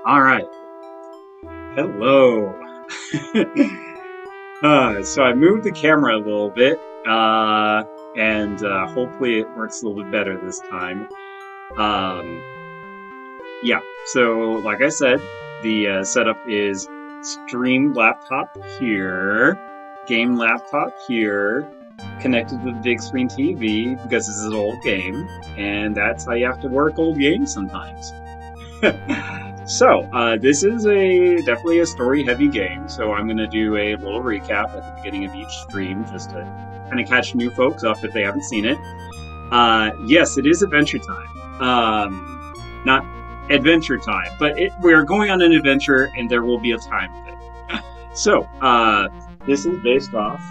All right. Hello. So I moved the camera a little bit, and hopefully it works a little bit better this time. Um, yeah. So, like I said, the setup is stream laptop here, game laptop here, connected to the big screen TV because this is an old game, and that's how you have to work old games sometimes. So, this is definitely a story-heavy game, so I'm going to do a little recap at the beginning of each stream just to kind of catch new folks up if they haven't seen it. Yes, it is adventure time. Not adventure time, but we're going on an adventure and there will be a time of it. So, this is based off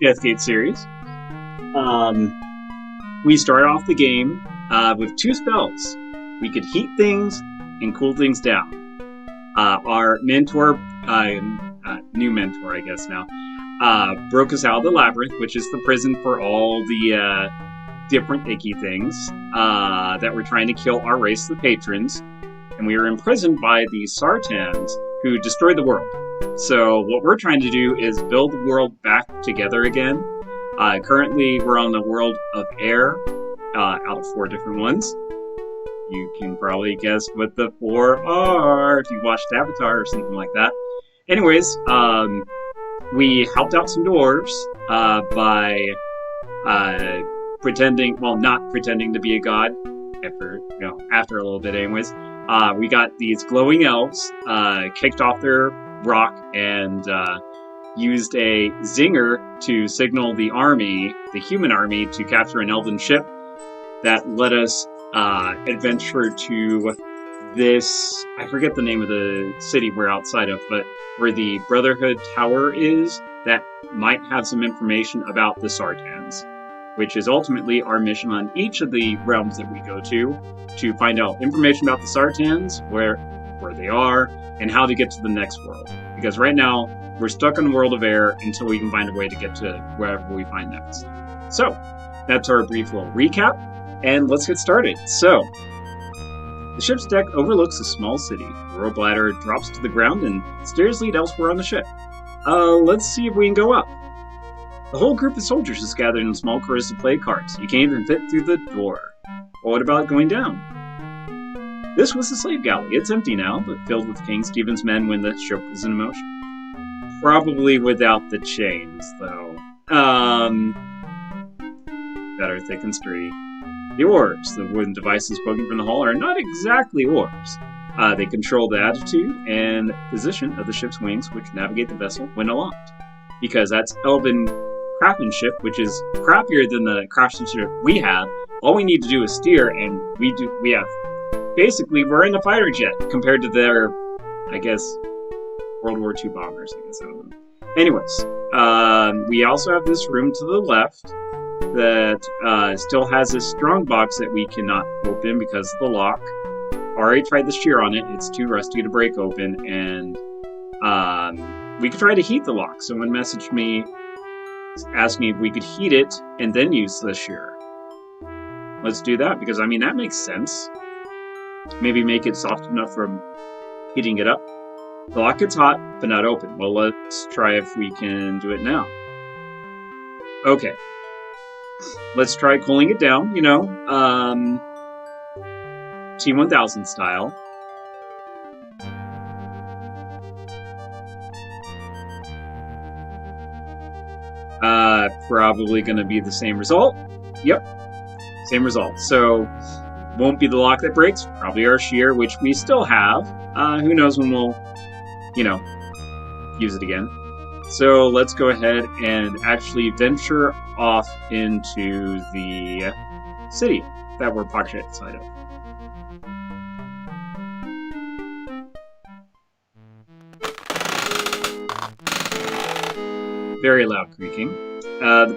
Deathgate series. We start off the game with two spells. We could heat things and cool things down. Our mentor, new mentor, I guess now, broke us out of the labyrinth, which is the prison for all the different icky things that were trying to kill our race, the patrons. And we were imprisoned by the Sartans, who destroyed the world. So what we're trying to do is build the world back together again. Currently, we're on the world of air, out of 4 different ones. You can probably guess what the 4 are if you watched Avatar or something like that. Anyways, we helped out some dwarves by pretending, well, not pretending to be a god. After a little bit, anyways. We got these glowing elves, kicked off their rock and used a zinger to signal the army, the human army, to capture an elven ship that let us adventure to this, I forget the name of the city we're outside of, but where the Brotherhood Tower is, that might have some information about the Sartans, which is ultimately our mission on each of the realms that we go to find out information about the Sartans, where they are, and how to get to the next world. Because right now, we're stuck in the world of air until we can find a way to get to wherever we find next. So, that's our brief little recap. And let's get started. So, the ship's deck overlooks a small city. The rope ladder drops to the ground and stairs lead elsewhere on the ship. Let's see if we can go up. The whole group of soldiers is gathered in small quarters to play cards. You can't even fit through the door. Well, what about going down? This was the slave galley. It's empty now, but filled with King Stephen's men when the ship was in motion. Probably without the chains, though. Better thick and sturdy. The oars, the wooden devices poking from the hull, are not exactly oars. They control the attitude and position of the ship's wings, which navigate the vessel when aloft. Because that's elven craftsmanship, which is crappier than the craftsmanship we have. All we need to do is steer, and we have... Basically, we're in a fighter jet compared to their, I guess, World War II bombers, I guess. I don't know. Anyways, we also have this room to the left that still has this strong box that we cannot open because of the lock. Already tried the shear on it. It's too rusty to break open, and we could try to heat the lock. Someone messaged me, asked me if we could heat it and then use the shear. Let's do that, because, I mean, that makes sense. Maybe make it soft enough from heating it up. The lock gets hot, but not open. Well, let's try if we can do it now. Okay. Let's try cooling it down, T1000 style. Probably going to be the same result. Yep, same result. So, won't be the lock that breaks. Probably our shear, which we still have. Who knows when we'll, use it again. So let's go ahead and actually venture off into the city that we're pocket outside of. Very loud creaking. The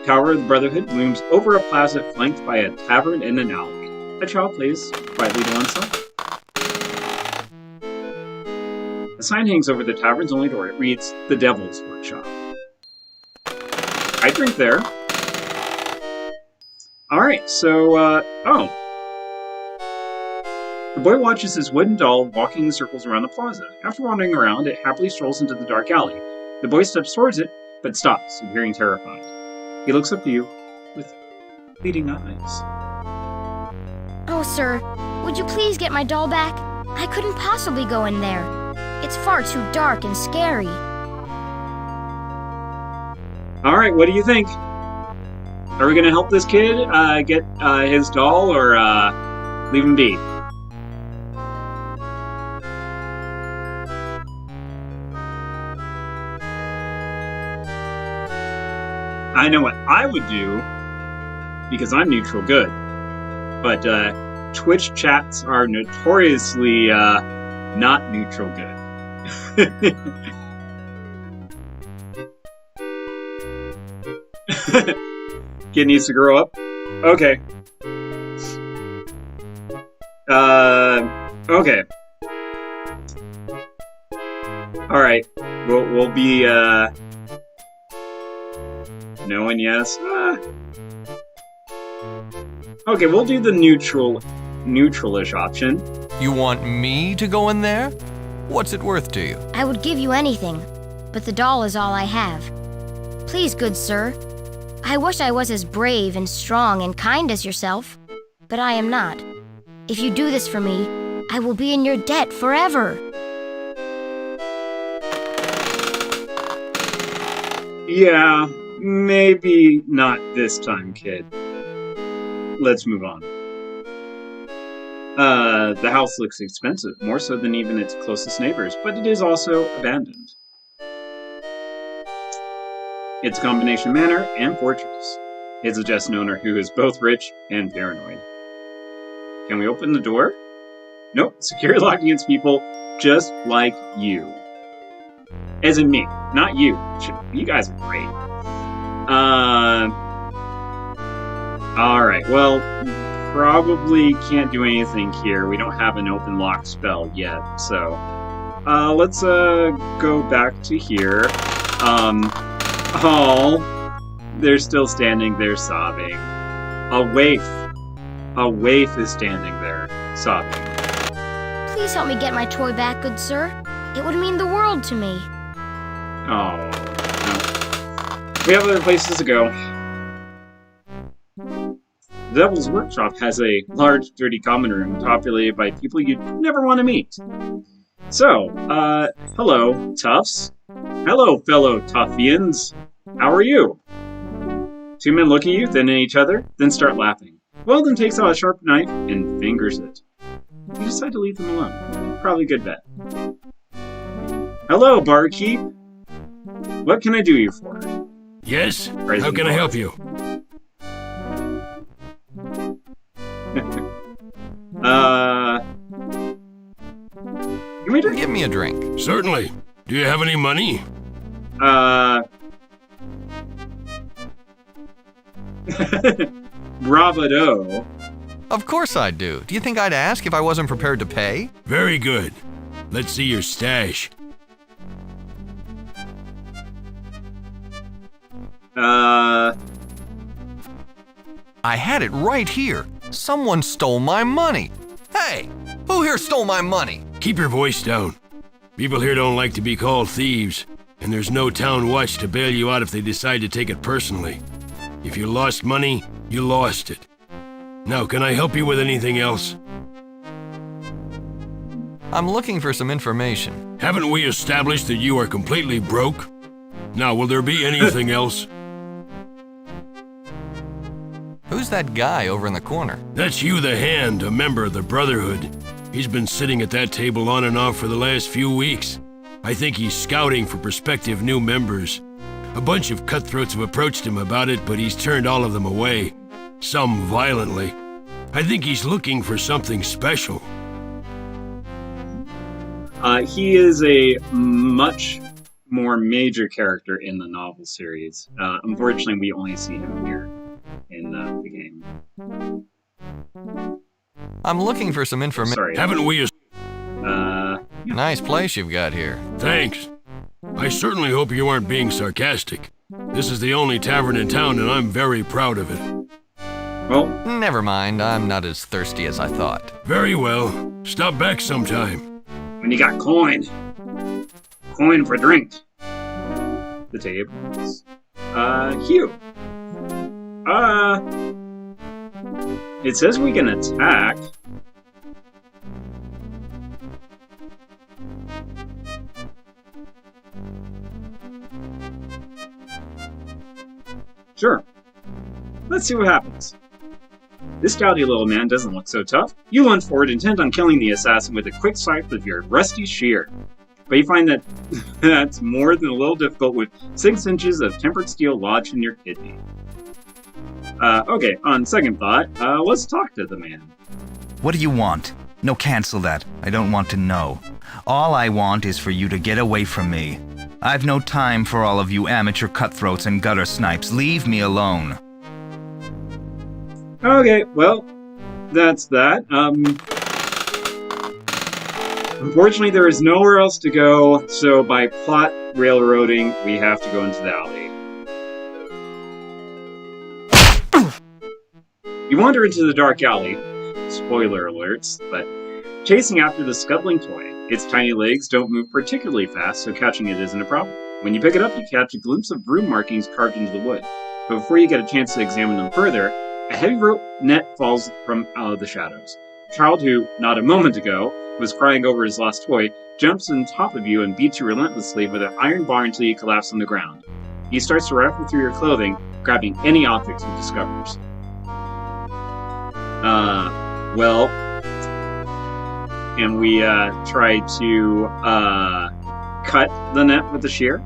Tower of the Brotherhood looms over a plaza flanked by a tavern and an alley. A child plays quietly to one side. A sign hangs over the tavern's only door. It reads, "The Devil's Workshop." I drink there. Alright, so, The boy watches his wooden doll walking in circles around the plaza. After wandering around, it happily strolls into the dark alley. The boy steps towards it, but stops, appearing terrified. He looks up to you with pleading eyes. Oh, sir, would you please get my doll back? I couldn't possibly go in there. It's far too dark and scary. All right, what do you think? Are we going to help this kid get his doll, or leave him be? I know what I would do, because I'm neutral good. But Twitch chats are notoriously not neutral good. Kid needs to grow up? Okay. Okay. Alright. We'll be, no and yes. Okay, we'll do the neutral-ish option. You want me to go in there? What's it worth to you? I would give you anything, but the doll is all I have. Please, good sir. I wish I was as brave and strong and kind as yourself, but I am not. If you do this for me, I will be in your debt forever. Yeah, maybe not this time, kid. Let's move on. The house looks expensive, more so than even its closest neighbors, but it is also abandoned. It's a combination manor and fortress. It suggests an owner who is both rich and paranoid. Can we open the door? Nope, security locked against people just like you. As in me, not you. You guys are great. Alright, well, probably can't do anything here. We don't have an open lock spell yet, so... let's, go back to here. Oh, they're still standing there sobbing. A waif is standing there sobbing. Please help me get my toy back, good sir. It would mean the world to me. Oh, no. We have other places to go. The Devil's Workshop has a large, dirty common room populated by people you'd never want to meet. So, hello, Toughs. Hello, fellow Toughians. How are you? Two men look at you, then at each other, then start laughing. Weldon takes out a sharp knife and fingers it. You decide to leave them alone. Probably a good bet. Hello, barkeep. What can I do you for? Yes? How can I help you? Give me a drink. Certainly. Do you have any money? Bravado. Of course I do. Do you think I'd ask if I wasn't prepared to pay? Very good. Let's see your stash. I had it right here. Someone stole my money. Hey, who here stole my money? Keep your voice down. People here don't like to be called thieves, and there's no town watch to bail you out if they decide to take it personally. If you lost money, you lost it. Now, can I help you with anything else? I'm looking for some information. Haven't we established that you are completely broke? Now, will there be anything else? Who's that guy over in the corner? That's Hugh the Hand, a member of the Brotherhood. He's been sitting at that table on and off for the last few weeks. I think he's scouting for prospective new members. A bunch of cutthroats have approached him about it, but he's turned all of them away. Some violently. I think he's looking for something special. He is a much more major character in the novel series. Unfortunately, we only see him here in the game. I'm looking for some information. Sorry. Haven't we? Nice place you've got here. Thanks. I certainly hope you aren't being sarcastic. This is the only tavern in town, and I'm very proud of it. Well, Never mind, I'm not as thirsty as I thought. Very well. Stop back sometime. when you got coin. Coin for drink. The tables. Hugh. It says we can attack. Sure. Let's see what happens. This dowdy little man doesn't look so tough. You lunge forward, intent on killing the assassin with a quick swipe of your rusty shear. But you find that that's more than a little difficult with 6 inches of tempered steel lodged in your kidney. Okay, on second thought, let's talk to the man. What do you want? No, cancel that. I don't want to know. All I want is for you to get away from me. I've no time for all of you amateur cutthroats and gutter snipes. Leave me alone. Okay, well, that's that. Unfortunately, there is nowhere else to go, so by plot railroading, we have to go into the alley. You wander into the dark alley, spoiler alerts, but chasing after the scuttling toy. Its tiny legs don't move particularly fast, so catching it isn't a problem. When you pick it up, you catch a glimpse of broom markings carved into the wood. But before you get a chance to examine them further, a heavy rope net falls from out of the shadows. A child who, not a moment ago, was crying over his lost toy, jumps on top of you and beats you relentlessly with an iron bar until you collapse on the ground. He starts to rifle through your clothing, grabbing any objects he discovers. Well, and we try to cut the net with the shear.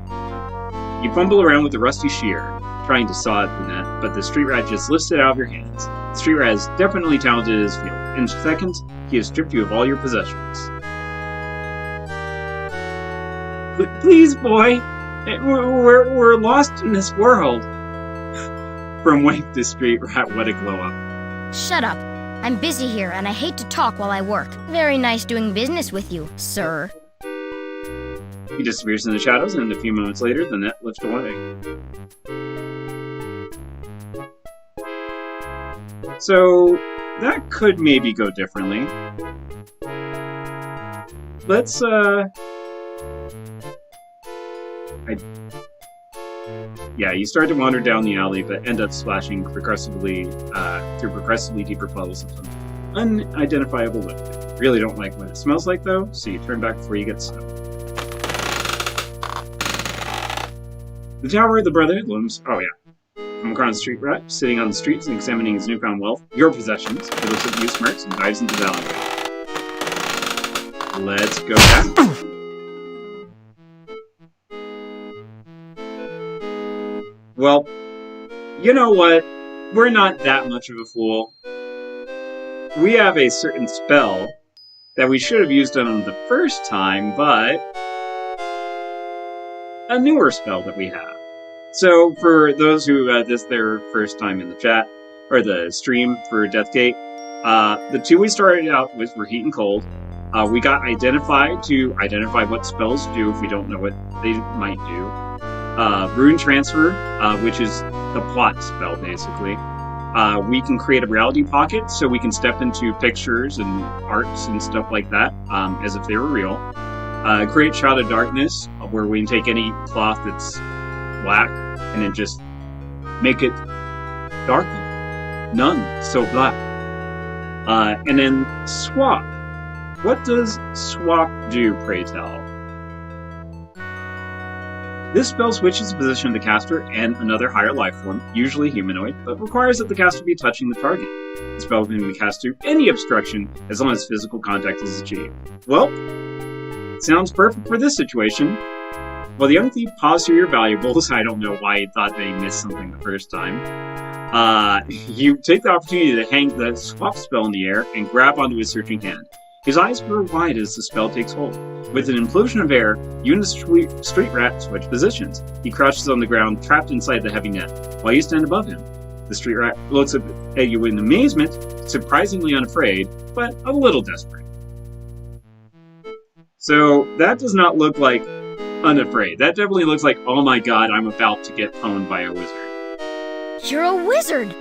You fumble around with the rusty shear, trying to saw at the net, but the street rat just lifts it out of your hands. The street rat is definitely talented in his field. In seconds, he has stripped you of all your possessions. Please, boy, we're lost in this world. From Wake to Street Rat, what a glow up. Shut up. I'm busy here, and I hate to talk while I work. Very nice doing business with you, sir. He disappears in the shadows, and a few moments later, the net lifts away. So, that could maybe go differently. Let's, Yeah, you start to wander down the alley, but end up splashing progressively through progressively deeper puddles of some unidentifiable liquid. Really don't like what it smells like, though, so you turn back before you get snow. The Tower of the Brotherhood looms. Oh yeah, come across the street rat, sitting on the streets and examining his newfound wealth, your possessions. He looks at you, smirks, and dives into the alleyway. Let's go back. Well, you know what? We're not that much of a fool. We have a certain spell that we should have used on the first time, but a newer spell that we have. So, for those who this their first time in the chat, or the stream for Deathgate, the two we started out with were Heat and Cold. We got Identify to identify what spells do if we don't know what they might do. Rune Transfer, which is the plot spell, basically. We can create a reality pocket, so we can step into pictures and arts and stuff like that, as if they were real. Create Shroud of Darkness, where we can take any cloth that's black and then just make it darker. None so black. And then Swap. What does Swap do, pray tell? This spell switches the position of the caster and another higher life form, usually humanoid, but requires that the caster be touching the target. The spell can be cast through any obstruction as long as physical contact is achieved. Well, sounds perfect for this situation. While the young thief paws through your valuables, I don't know why he thought they missed something the first time, you take the opportunity to hang the swap spell in the air and grab onto his searching hand. His eyes grow wide as the spell takes hold. With an implosion of air, you and the street rat switch positions. He crouches on the ground, trapped inside the heavy net, while you stand above him. The street rat looks at you in amazement, surprisingly unafraid, but a little desperate. So, that does not look like unafraid. That definitely looks like, oh my god, I'm about to get pwned by a wizard. You're a wizard!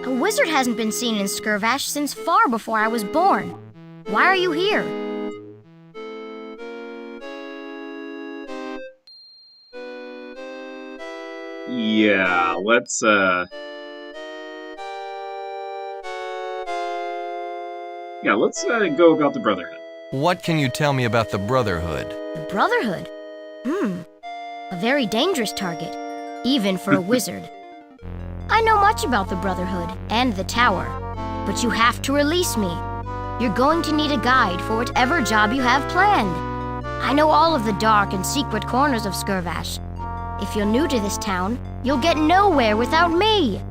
A wizard hasn't been seen in Skirvash since far before I was born. Why are you here? Yeah, let's go about the Brotherhood. What can you tell me about the Brotherhood? The Brotherhood? A very dangerous target, even for a wizard. I know much about the Brotherhood and the Tower, but you have to release me. You're going to need a guide for whatever job you have planned. I know all of the dark and secret corners of Skirvash. If you're new to this town, you'll get nowhere without me.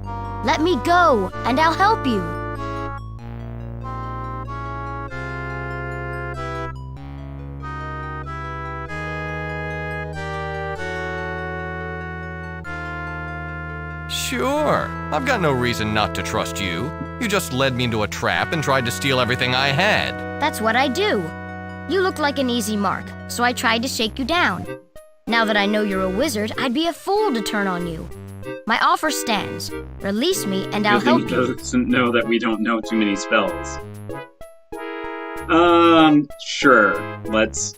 Let me go, and I'll help you. Sure. I've got no reason not to trust you. You just led me into a trap and tried to steal everything I had. That's what I do. You look like an easy mark, so I tried to shake you down. Now that I know you're a wizard, I'd be a fool to turn on you. My offer stands. Release me and I'll help you. Doesn't know that we don't know too many spells. Sure. Let's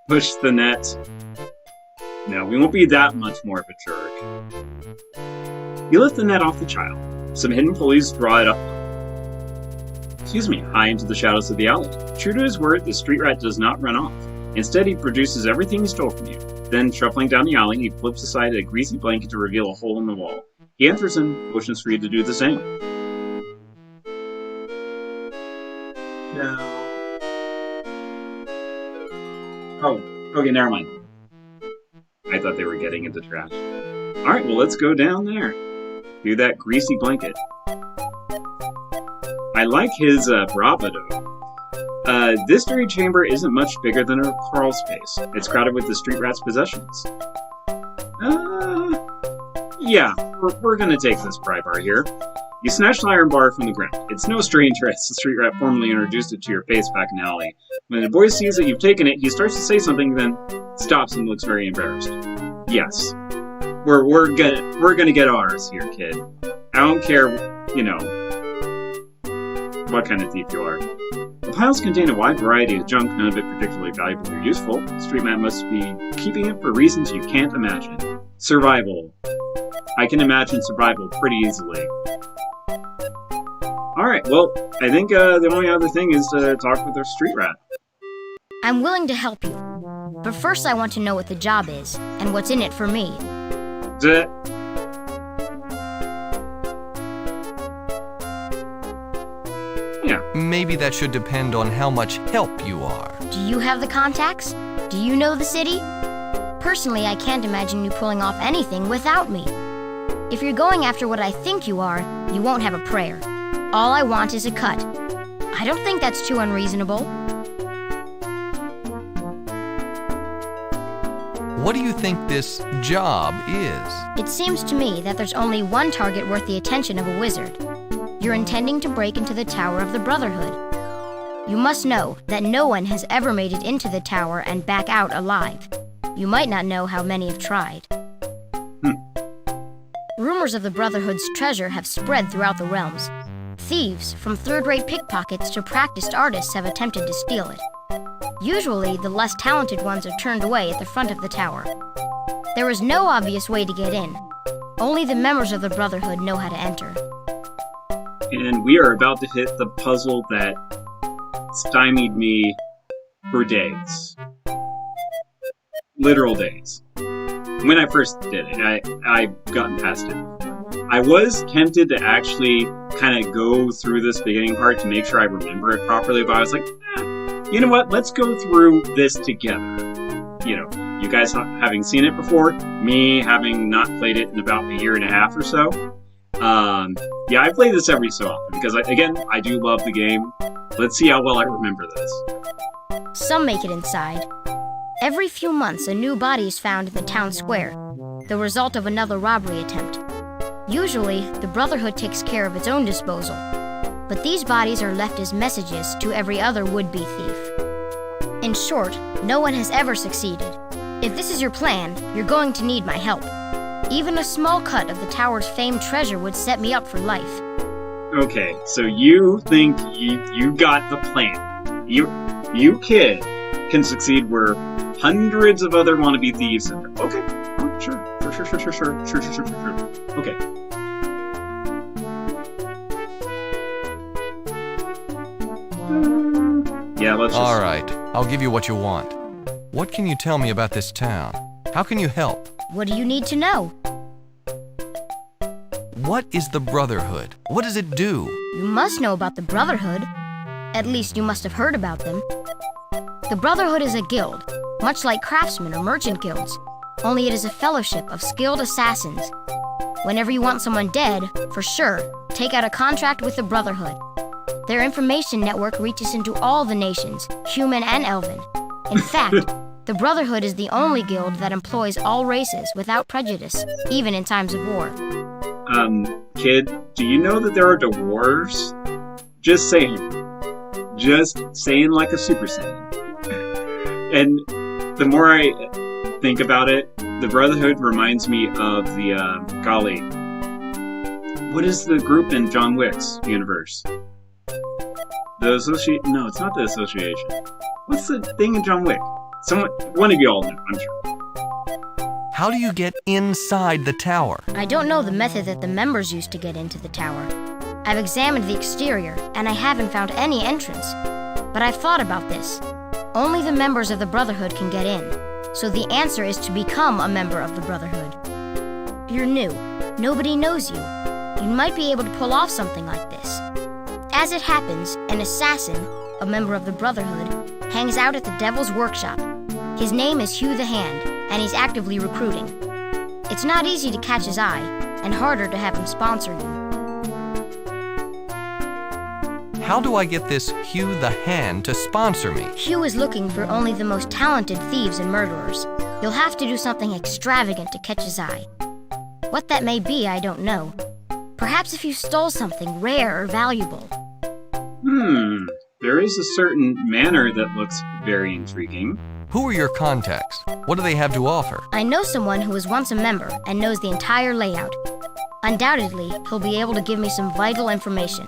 push the net. No, we won't be that much more of a jerk. You lift the net off the child. Some hidden pulleys draw it up. High into the shadows of the alley. True to his word, the street rat does not run off. Instead, he produces everything he stole from you. Then, shuffling down the alley, he flips aside a greasy blanket to reveal a hole in the wall. He enters and motions for you to do the same. No. Oh, okay, never mind. I thought they were getting into trash. Alright, well, let's go down there. Do that greasy blanket. I like his bravado. This dirty chamber isn't much bigger than a crawl space. It's crowded with the street rat's possessions. Yeah, we're gonna take this pry bar here. You snatch the iron bar from the ground. It's no stranger as the street rat formally introduced it to your face back in the alley. When the boy sees that you've taken it, he starts to say something, then stops and looks very embarrassed. Yes, we're gonna get ours here, kid. I don't care, what kind of thief you are. The piles contain a wide variety of junk, none of it particularly valuable or useful. The street rat must be keeping it for reasons you can't imagine. Survival. I can imagine survival pretty easily. Alright, well, I think the only other thing is to talk with the street rat. I'm willing to help you, but first I want to know what the job is, and what's in it for me. Yeah. Maybe that should depend on how much help you are. Do you have the contacts? Do you know the city? Personally, I can't imagine you pulling off anything without me. If you're going after what I think you are, you won't have a prayer. All I want is a cut. I don't think that's too unreasonable. What do you think this job is? It seems to me that there's only one target worth the attention of a wizard. You're intending to break into the Tower of the Brotherhood. You must know that no one has ever made it into the tower and back out alive. You might not know how many have tried. Rumors of the Brotherhood's treasure have spread throughout the realms. Thieves, from third-rate pickpockets to practiced artists, have attempted to steal it. Usually, the less talented ones are turned away at the front of the tower. There is no obvious way to get in. Only the members of the Brotherhood know how to enter. And we are about to hit the puzzle that stymied me for days. Literal days. When I first did it, I've gotten past it. I was tempted to actually kind of go through this beginning part to make sure I remember it properly, but I was like, you know what, let's go through this together. You guys having seen it before, me having not played it in about a year and a half or so. Yeah, I play this every so often, because, I do love the game. Let's see how well I remember this. Some make it inside. Every few months, a new body is found in the town square, the result of another robbery attempt. Usually, the Brotherhood takes care of its own disposal, but these bodies are left as messages to every other would-be thief. In short, no one has ever succeeded. If this is your plan, you're going to need my help. Even a small cut of the tower's famed treasure would set me up for life. Okay, so you think you got the plan. You kid can succeed where hundreds of other wannabe thieves. Okay, sure. Okay. Yeah, let's just... All right, I'll give you what you want. What can you tell me about this town? How can you help? What do you need to know? What is the Brotherhood? What does it do? You must know about the Brotherhood. At least you must have heard about them. The Brotherhood is a guild, much like craftsmen or merchant guilds, only it is a fellowship of skilled assassins. Whenever you want someone dead, for sure, take out a contract with the Brotherhood. Their information network reaches into all the nations, human and elven. In fact, the Brotherhood is the only guild that employs all races without prejudice, even in times of war. Kid, do you know that there are dwarves? Just saying. Just saying like a Super Saiyan. And the more I think about it, the Brotherhood reminds me of the, golly, what is the group in John Wick's universe? The Association? No, it's not the Association. What's the thing in John Wick? One of you all know, I'm sure. How do you get inside the tower? I don't know the method that the members use to get into the tower. I've examined the exterior, and I haven't found any entrance. But I've thought about this. Only the members of the Brotherhood can get in, so the answer is to become a member of the Brotherhood. You're new. Nobody knows you. You might be able to pull off something like this. As it happens, an assassin, a member of the Brotherhood, hangs out at the Devil's Workshop. His name is Hugh the Hand, and he's actively recruiting. It's not easy to catch his eye, and harder to have him sponsor you. How do I get this Hugh the Hand to sponsor me? Hugh is looking for only the most talented thieves and murderers. You'll have to do something extravagant to catch his eye. What that may be, I don't know. Perhaps if you stole something rare or valuable. There is a certain manner that looks very intriguing. Who are your contacts? What do they have to offer? I know someone who was once a member and knows the entire layout. Undoubtedly, he'll be able to give me some vital information.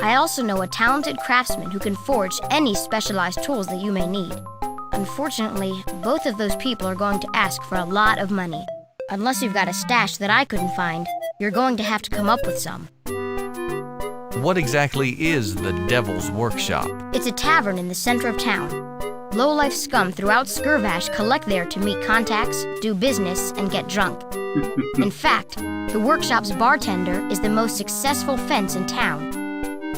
I also know a talented craftsman who can forge any specialized tools that you may need. Unfortunately, both of those people are going to ask for a lot of money. Unless you've got a stash that I couldn't find, you're going to have to come up with some. What exactly is the Devil's Workshop? It's a tavern in the center of town. Low-life scum throughout Skirvash collect there to meet contacts, do business, and get drunk. In fact, the workshop's bartender is the most successful fence in town.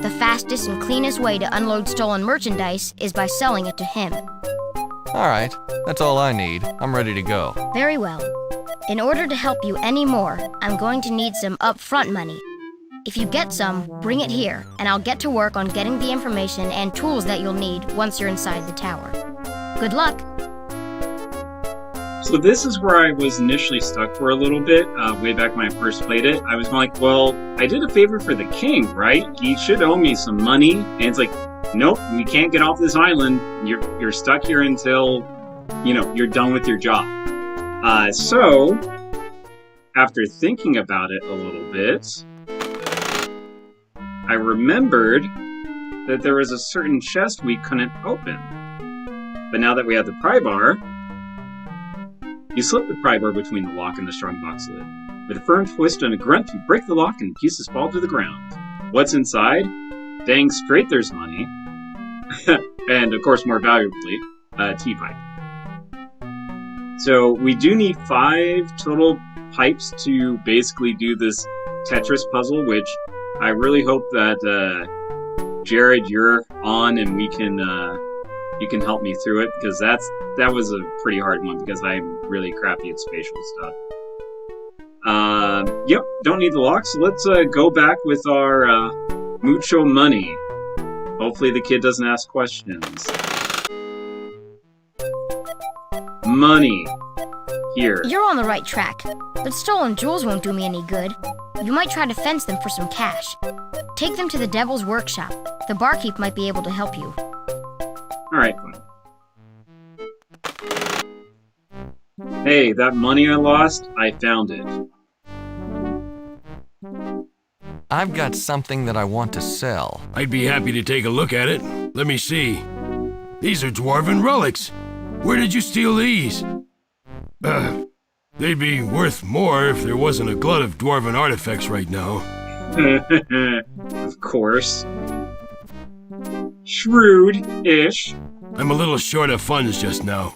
The fastest and cleanest way to unload stolen merchandise is by selling it to him. All right, that's all I need. I'm ready to go. Very well. In order to help you any more, I'm going to need some upfront money. If you get some, bring it here, and I'll get to work on getting the information and tools that you'll need once you're inside the tower. Good luck! So this is where I was initially stuck for a little bit, way back when I first played it. I was like, well, I did a favor for the king, right? He should owe me some money. And it's like, nope, we can't get off this island. You're stuck here until, you're done with your job. So, after thinking about it a little bit, I remembered that there was a certain chest we couldn't open. But now that we have the pry bar, you slip the pry bar between the lock and the strongbox lid. With a firm twist and a grunt, you break the lock and pieces fall to the ground. What's inside? Dang straight there's money. And, of course, more valuably, a tea pipe. So we do need 5 total pipes to basically do this Tetris puzzle, which I really hope that, Jared, you're on and we can, you can help me through it, because that was a pretty hard one, because I'm really crappy at spatial stuff. Yep, don't need the lock, so let's go back with our mucho money. Hopefully the kid doesn't ask questions. Money. Here. You're on the right track, but stolen jewels won't do me any good. You might try to fence them for some cash. Take them to the Devil's Workshop. The barkeep might be able to help you. Alright, fine. Hey, that money I lost, I found it. I've got something that I want to sell. I'd be happy to take a look at it. Let me see. These are dwarven relics. Where did you steal these? They'd be worth more if there wasn't a glut of dwarven artifacts right now. Of course. Shrewd-ish. I'm a little short of funds just now.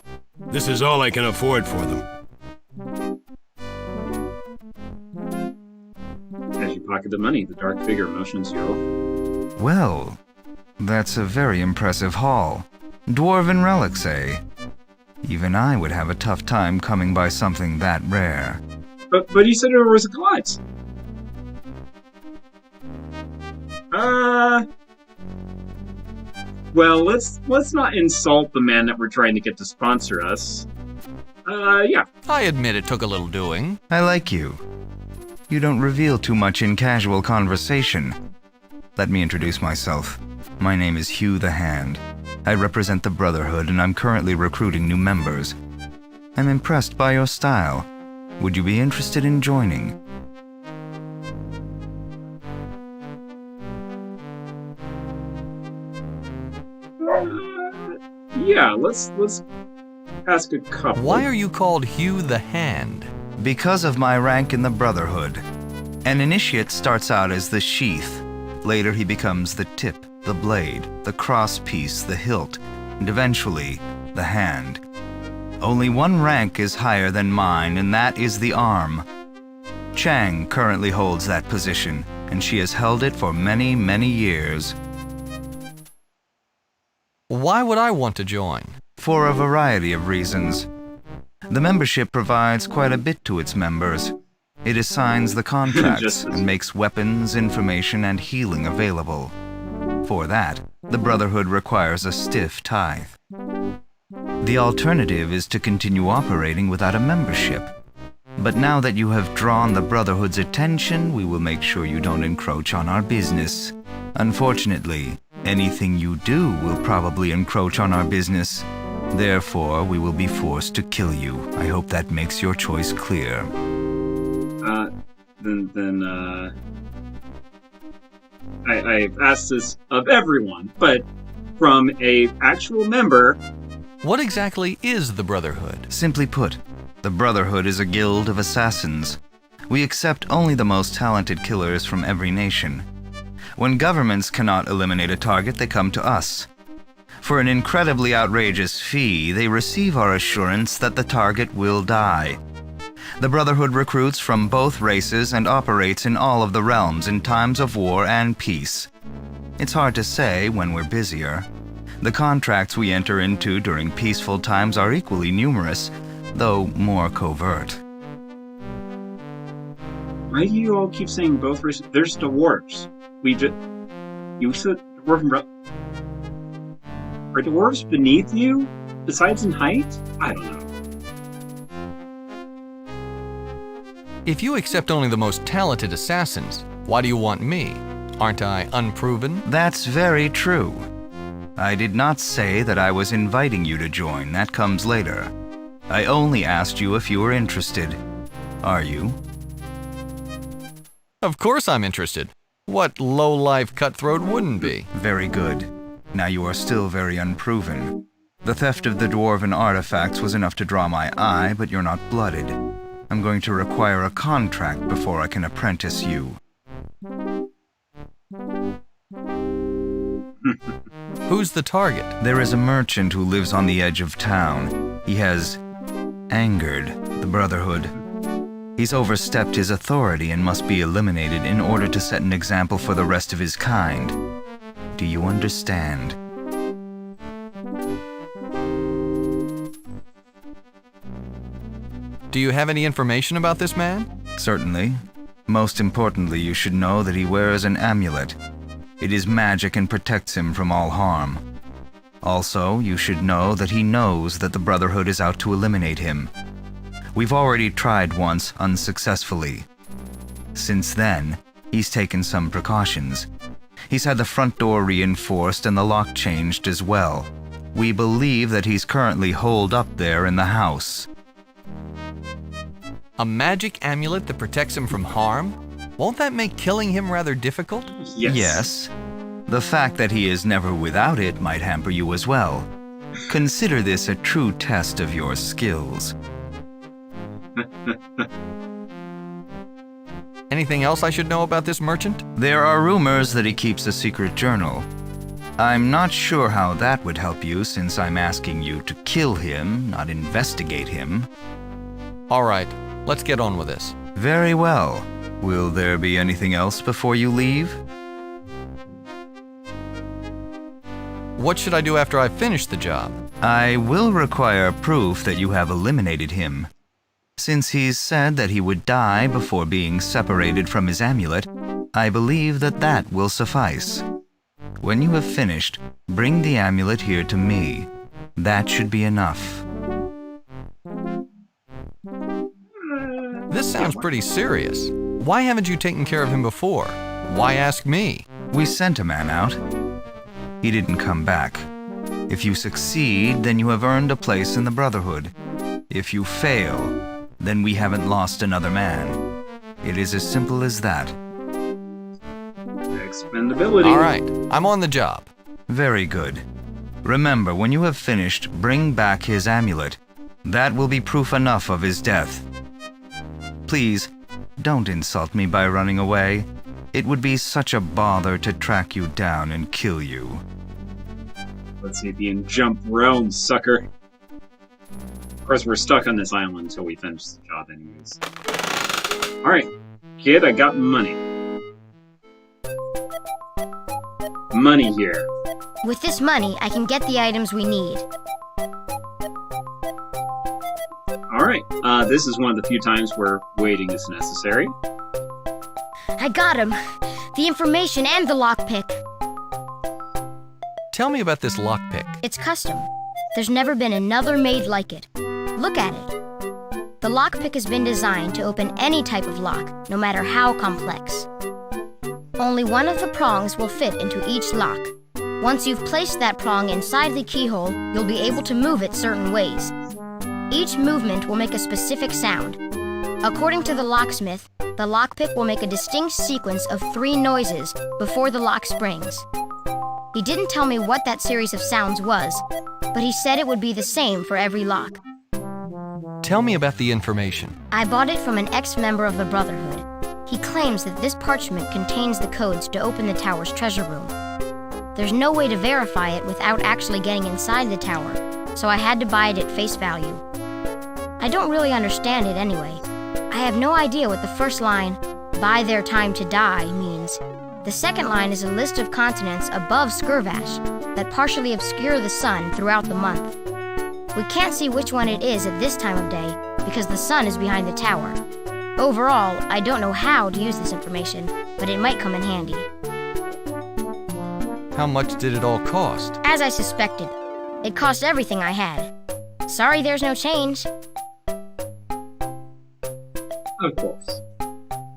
This is all I can afford for them. As you pocket the money, the dark figure motions you over. Well, that's a very impressive haul. Dwarven relics, eh? Even I would have a tough time coming by something that rare. But you said there was a glut. Well, let's not insult the man that we're trying to get to sponsor us. Yeah. I admit it took a little doing. I like you. You don't reveal too much in casual conversation. Let me introduce myself. My name is Hugh the Hand. I represent the Brotherhood and I'm currently recruiting new members. I'm impressed by your style. Would you be interested in joining? Yeah, let's ask a couple. Why are you called Hugh the Hand? Because of my rank in the Brotherhood. An initiate starts out as the sheath. Later he becomes the tip, the blade, the crosspiece, the hilt, and eventually the hand. Only one rank is higher than mine, and that is the arm. Chang currently holds that position, and she has held it for many, many years. Why would I want to join? For a variety of reasons. The membership provides quite a bit to its members. It assigns the contracts and makes weapons, information, and healing available. For that, the Brotherhood requires a stiff tithe. The alternative is to continue operating without a membership. But now that you have drawn the Brotherhood's attention, we will make sure you don't encroach on our business. Unfortunately, anything you do will probably encroach on our business. Therefore, we will be forced to kill you. I hope that makes your choice clear. I've asked this of everyone, but from a actual member. What exactly is the Brotherhood? Simply put, the Brotherhood is a guild of assassins. We accept only the most talented killers from every nation. When governments cannot eliminate a target, they come to us. For an incredibly outrageous fee, they receive our assurance that the target will die. The Brotherhood recruits from both races and operates in all of the realms in times of war and peace. It's hard to say when we're busier. The contracts we enter into during peaceful times are equally numerous, though more covert. Why do you all keep saying both races? There's dwarves. You said dwarven. Are dwarves beneath you? Besides in height? I don't know. If you accept only the most talented assassins, why do you want me? Aren't I unproven? That's very true. I did not say that I was inviting you to join. That comes later. I only asked you if you were interested. Are you? Of course I'm interested. What low-life cutthroat wouldn't be? Very good. Now you are still very unproven. The theft of the dwarven artifacts was enough to draw my eye, but you're not blooded. I'm going to require a contract before I can apprentice you. Who's the target? There is a merchant who lives on the edge of town. He has angered the Brotherhood. He's overstepped his authority and must be eliminated in order to set an example for the rest of his kind. Do you understand? Do you have any information about this man? Certainly. Most importantly, you should know that he wears an amulet. It is magic and protects him from all harm. Also, you should know that he knows that the Brotherhood is out to eliminate him. We've already tried once unsuccessfully. Since then, he's taken some precautions. He's had the front door reinforced and the lock changed as well. We believe that he's currently holed up there in the house. A magic amulet that protects him from harm? Won't that make killing him rather difficult? Yes. Yes. The fact that he is never without it might hamper you as well. Consider this a true test of your skills. Anything else I should know about this merchant? There are rumors that he keeps a secret journal. I'm not sure how that would help you since I'm asking you to kill him, not investigate him. All right, let's get on with this. Very well. Will there be anything else before you leave? What should I do after I've finished the job? I will require proof that you have eliminated him. Since he's said that he would die before being separated from his amulet, I believe that that will suffice. When you have finished, bring the amulet here to me. That should be enough. This sounds pretty serious. Why haven't you taken care of him before? Why ask me? We sent a man out. He didn't come back. If you succeed, then you have earned a place in the Brotherhood. If you fail, then we haven't lost another man. It is as simple as that. Expendability. All right, I'm on the job. Very good. Remember, when you have finished, bring back his amulet. That will be proof enough of his death. Please, don't insult me by running away. It would be such a bother to track you down and kill you. Let's see if you can jump round, sucker. Of course, we're stuck on this island until we finish the job anyways. Alright, kid, I got money. Money here. With this money, I can get the items we need. Alright, this is one of the few times where waiting is necessary. I got him! The information and the lockpick. Tell me about this lockpick. It's custom. There's never been another made like it. Look at it. The lockpick has been designed to open any type of lock, no matter how complex. Only one of the prongs will fit into each lock. Once you've placed that prong inside the keyhole, you'll be able to move it certain ways. Each movement will make a specific sound. According to the locksmith, the lockpick will make a distinct sequence of 3 noises before the lock springs. He didn't tell me what that series of sounds was, but he said it would be the same for every lock. Tell me about the information. I bought it from an ex-member of the Brotherhood. He claims that this parchment contains the codes to open the tower's treasure room. There's no way to verify it without actually getting inside the tower, so I had to buy it at face value. I don't really understand it anyway. I have no idea what the first line, "by their time to die," means. The second line is a list of continents above Skirvash that partially obscure the sun throughout the month. We can't see which one it is at this time of day because the sun is behind the tower. Overall, I don't know how to use this information, but it might come in handy. How much did it all cost? As I suspected, it cost everything I had. Sorry there's no change. Of course.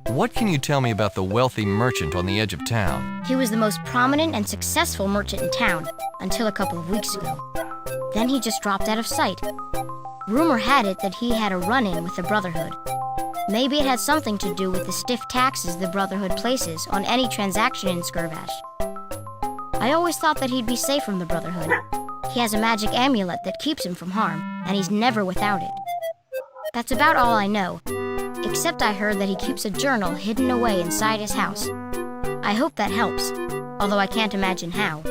What can you tell me about the wealthy merchant on the edge of town? He was the most prominent and successful merchant in town until a couple of weeks ago. Then he just dropped out of sight. Rumor had it that he had a run-in with the Brotherhood. Maybe it had something to do with the stiff taxes the Brotherhood places on any transaction in Skirvash. I always thought that he'd be safe from the Brotherhood. He has a magic amulet that keeps him from harm, and he's never without it. That's about all I know, except I heard that he keeps a journal hidden away inside his house. I hope that helps, although I can't imagine how.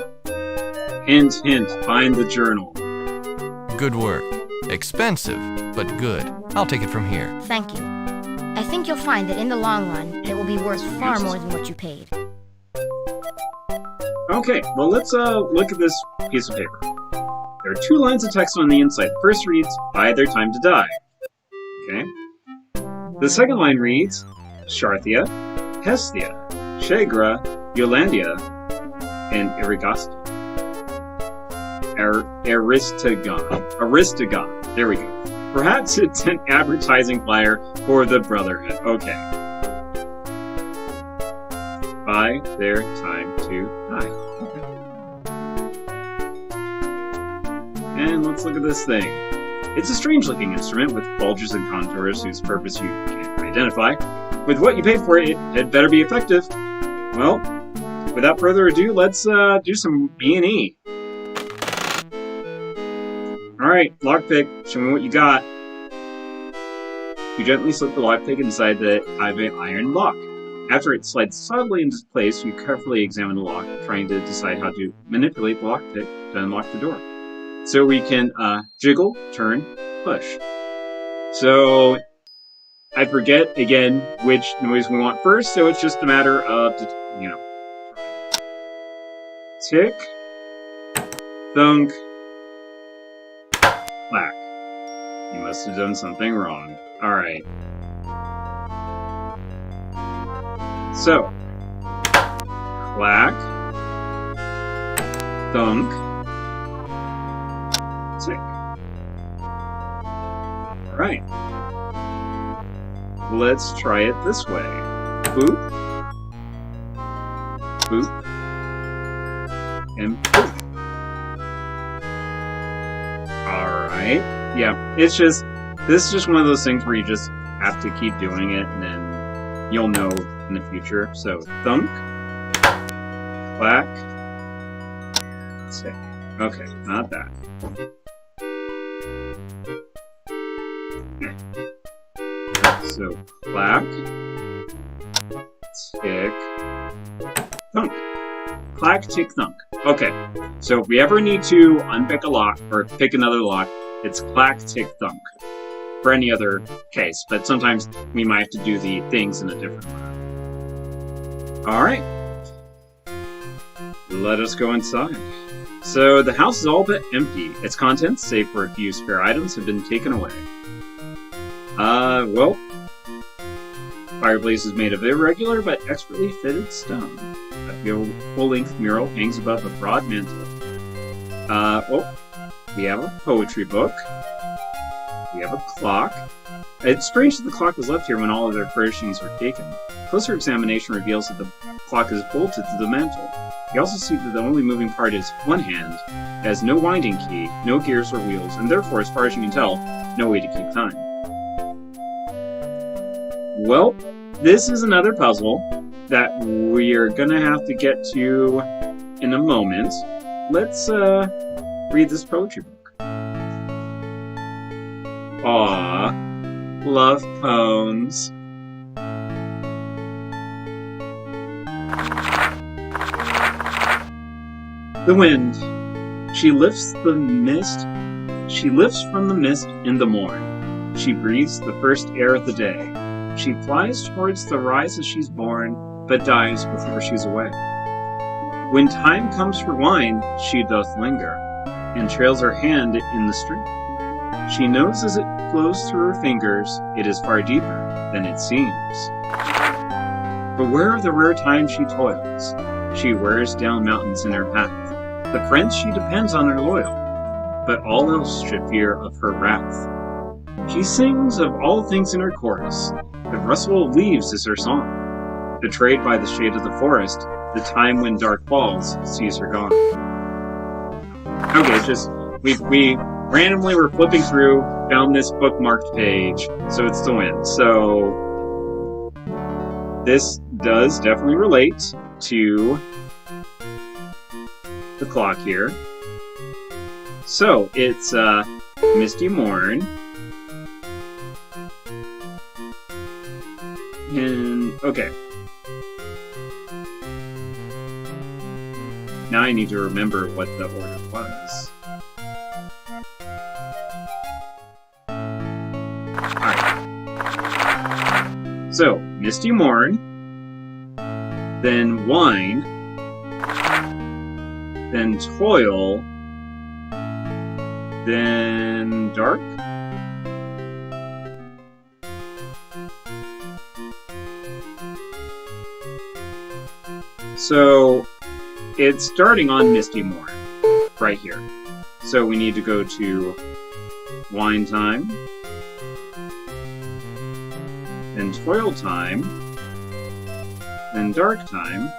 Hint, hint, find the journal. Good work. Expensive, but good. I'll take it from here. Thank you. I think you'll find that in the long run, it will be worth far more than what you paid. Okay, well let's look at this piece of paper. There are 2 lines of text on the inside. The first reads, "by their time to die." Okay. The second line reads, Sharthia, Hestia, Shagra, Yolandia, and Irigast. Aristagon. There we go. Perhaps it's an advertising flyer for the Brotherhood. Okay. By their time to die. Okay. And let's look at this thing. It's a strange-looking instrument with bulges and contours whose purpose you can't identify. With what you paid for it, it better be effective. Well, without further ado, let's do some B&E. Alright, lockpick, show me what you got. You gently slip the lockpick inside the iron lock. After it slides solidly into place, you carefully examine the lock, trying to decide how to manipulate the lockpick to unlock the door. So we can jiggle, turn, push. So I forget again which noise we want first, so it's just a matter of, tick, thunk, clack. You must have done something wrong. Alright. So, clack, thunk, tick. Alright. Let's try it this way. Boop, boop, and boop. Alright. Yeah, this is just one of those things where you just have to keep doing it, and then you'll know in the future. So, thunk, clack, tick. Okay, not that. So, clack, tick, thunk. Clack, tick, thunk. Okay, so if we ever need to unpick a lock, or pick another lock, it's clack, tick, thunk. For any other case, but sometimes we might have to do the things in a different way. Alright. Let us go inside. So, the house is all but empty. Its contents, save for a few spare items, have been taken away. Well, fireplace is made of irregular but expertly fitted stone. A full-length mural hangs above a broad mantel. We have a poetry book. We have a clock. It's strange that the clock was left here when all of their furnishings were taken. Closer examination reveals that the clock is bolted to the mantle. You also see that the only moving part is one hand. It has no winding key, no gears or wheels, and therefore, as far as you can tell, no way to keep time. Well, this is another puzzle that we're gonna have to get to in a moment. Let's read this poetry book. Aw, love poems. The wind. She lifts the mist. She lifts from the mist in the morn. She breathes the first air of the day. She flies towards the rise as she's born, but dies before she's away. When time comes for wine, she doth linger, and trails her hand in the stream. She knows as it flows through her fingers, it is far deeper than it seems. But where are the rare times she toils? She wears down mountains in her path. The friends she depends on are loyal, but all else should fear of her wrath. She sings of all things in her chorus. The rustle of leaves is her song. Betrayed by the shade of the forest, the time when dark falls sees her gone. Okay, it's just, we randomly were flipping through, found this bookmarked page, so it's the wind. So, this does definitely relate to the clock here. So, it's Misty Morn. And, okay. Now I need to remember what the order was. Alright. So, Misty Morn, then Wine, then Toil, then Dark. So, it's starting on Misty Morn, right here. So we need to go to Wine Time, then Toil Time, then Dark Time.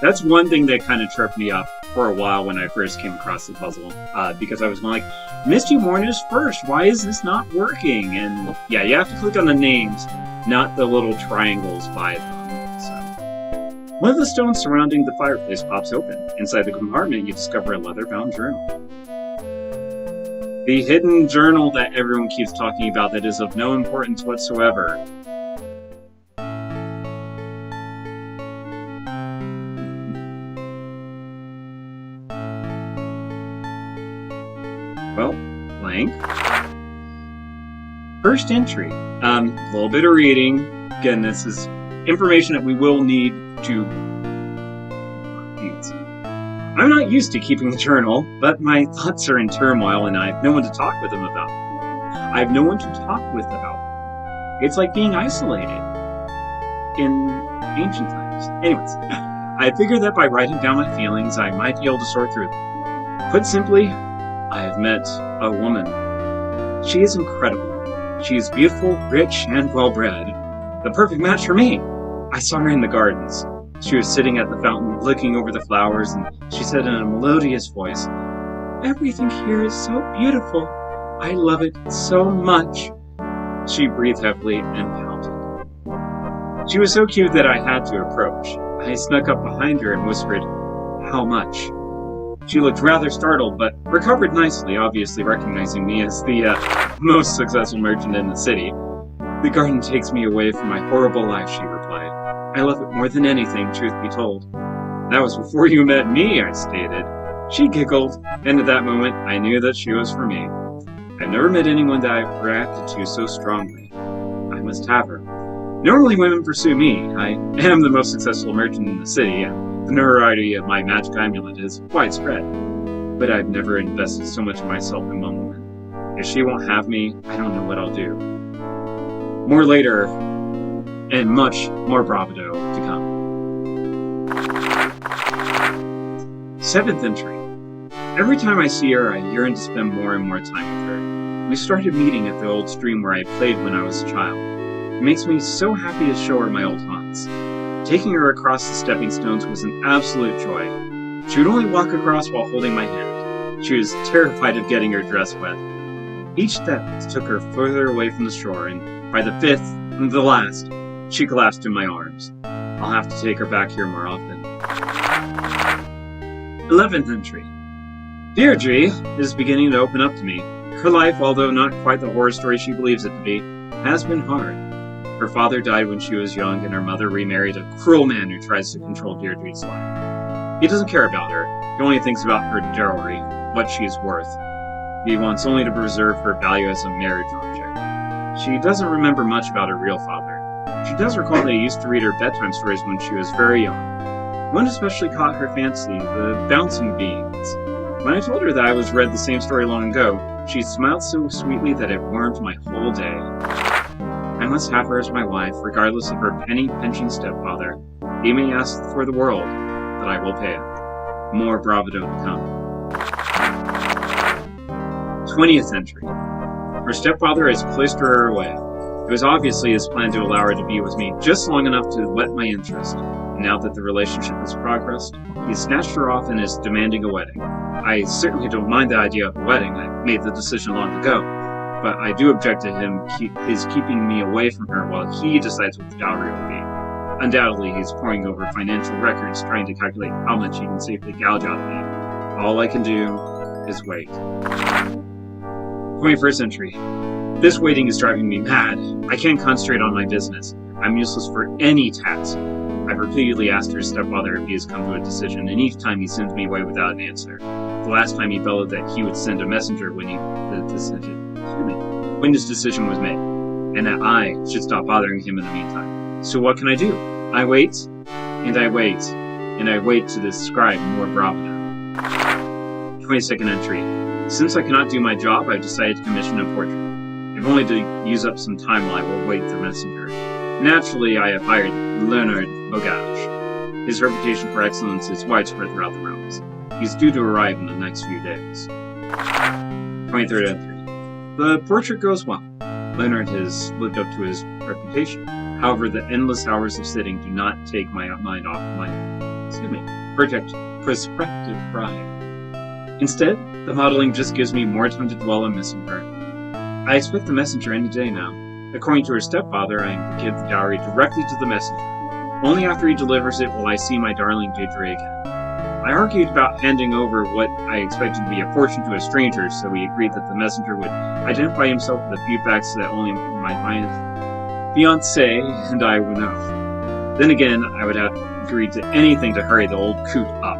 That's one thing that kind of tripped me up for a while when I first came across the puzzle, because I was going like, Misty Morn is first, why is this not working? And yeah, you have to click on the names, not the little triangles by them. So, one of the stones surrounding the fireplace pops open. Inside the compartment, you discover a leather-bound journal. The hidden journal that everyone keeps talking about that is of no importance whatsoever. Well, blank. First entry. A little bit of reading. Again, this is information that we will need to use. I'm not used to keeping the journal, but my thoughts are in turmoil and I have no one to talk with them about. I have no one to talk with about. It's like being isolated in ancient times. Anyways, I figured that by writing down my feelings, I might be able to sort through them. Put simply, I have met a woman. She is incredible. She is beautiful, rich, and well-bred. The perfect match for me. I saw her in the gardens. She was sitting at the fountain, looking over the flowers, and she said in a melodious voice, "Everything here is so beautiful. I love it so much." She breathed heavily and pouted. She was so cute that I had to approach. I snuck up behind her and whispered, "How much?" She looked rather startled, but recovered nicely, obviously recognizing me as the most successful merchant in the city. "The garden takes me away from my horrible life," she replied. "I love it more than anything, truth be told." "That was before you met me," I stated. She giggled, and at that moment, I knew that she was for me. I've never met anyone that I've reacted to so strongly. I must have her. Normally women pursue me. I am the most successful merchant in the city, and the notoriety of my magic amulet is widespread, but I've never invested so much of myself in one woman. If she won't have me, I don't know what I'll do. More later, and much more bravado to come. 7th entry. Every time I see her, I yearn to spend more and more time with her. We started meeting at the old stream where I played when I was a child. It makes me so happy to show her my old haunts. Taking her across the stepping stones was an absolute joy. She would only walk across while holding my hand. She was terrified of getting her dress wet. Each step took her further away from the shore, and by the 5th, and the last, she collapsed in my arms. I'll have to take her back here more often. 11th entry. Deirdre is beginning to open up to me. Her life, although not quite the horror story she believes it to be, has been hard. Her father died when she was young, and her mother remarried a cruel man who tries to control Deirdre's life. He doesn't care about her. He only thinks about her dowry, what she's worth. He wants only to preserve her value as a marriage object. She doesn't remember much about her real father. She does recall that he used to read her bedtime stories when she was very young. One especially caught her fancy, the bouncing beans. When I told her that I was read the same story long ago, she smiled so sweetly that it warmed my whole day. I must have her as my wife, regardless of her penny-pinching stepfather. He may ask for the world, but I will pay it. More bravado to come. 20th entry. Her stepfather has cloistered her away. It was obviously his plan to allow her to be with me just long enough to whet my interest. And now that the relationship has progressed, he's snatched her off and is demanding a wedding. I certainly don't mind the idea of a wedding. I made the decision long ago. But I do object to his keeping me away from her while he decides what the dowry will be. Undoubtedly, he's poring over financial records trying to calculate how much he can safely gouge out of me. All I can do is wait. 21st century. This waiting is driving me mad. I can't concentrate on my business. I'm useless for any task. I've repeatedly asked her stepfather if he has come to a decision, and each time he sends me away without an answer. The last time he bellowed that he would send a messenger when his decision was made, and that I should stop bothering him in the meantime. So what can I do? I wait, and I wait, and I wait to describe more bravado. 22nd entry. Since I cannot do my job, I've decided to commission a portrait. If only to use up some time while I will wait the messenger. Naturally, I have hired Leonard Bogage. His reputation for excellence is widespread throughout the realms. He's due to arrive in the next few days. 23rd entry. The portrait goes well. Leonard has lived up to his reputation. However, the endless hours of sitting do not take my mind off my project. prospective bride. Instead, the modeling just gives me more time to dwell on missing her. I expect the messenger any day now. According to her stepfather, I am to give the dowry directly to the messenger. Only after he delivers it will I see my darling Jarre again. I argued about handing over what I expected to be a fortune to a stranger, so we agreed that the messenger would identify himself with a few facts that only my fiancé and I would know. Then again, I would have agreed to anything to hurry the old coot up.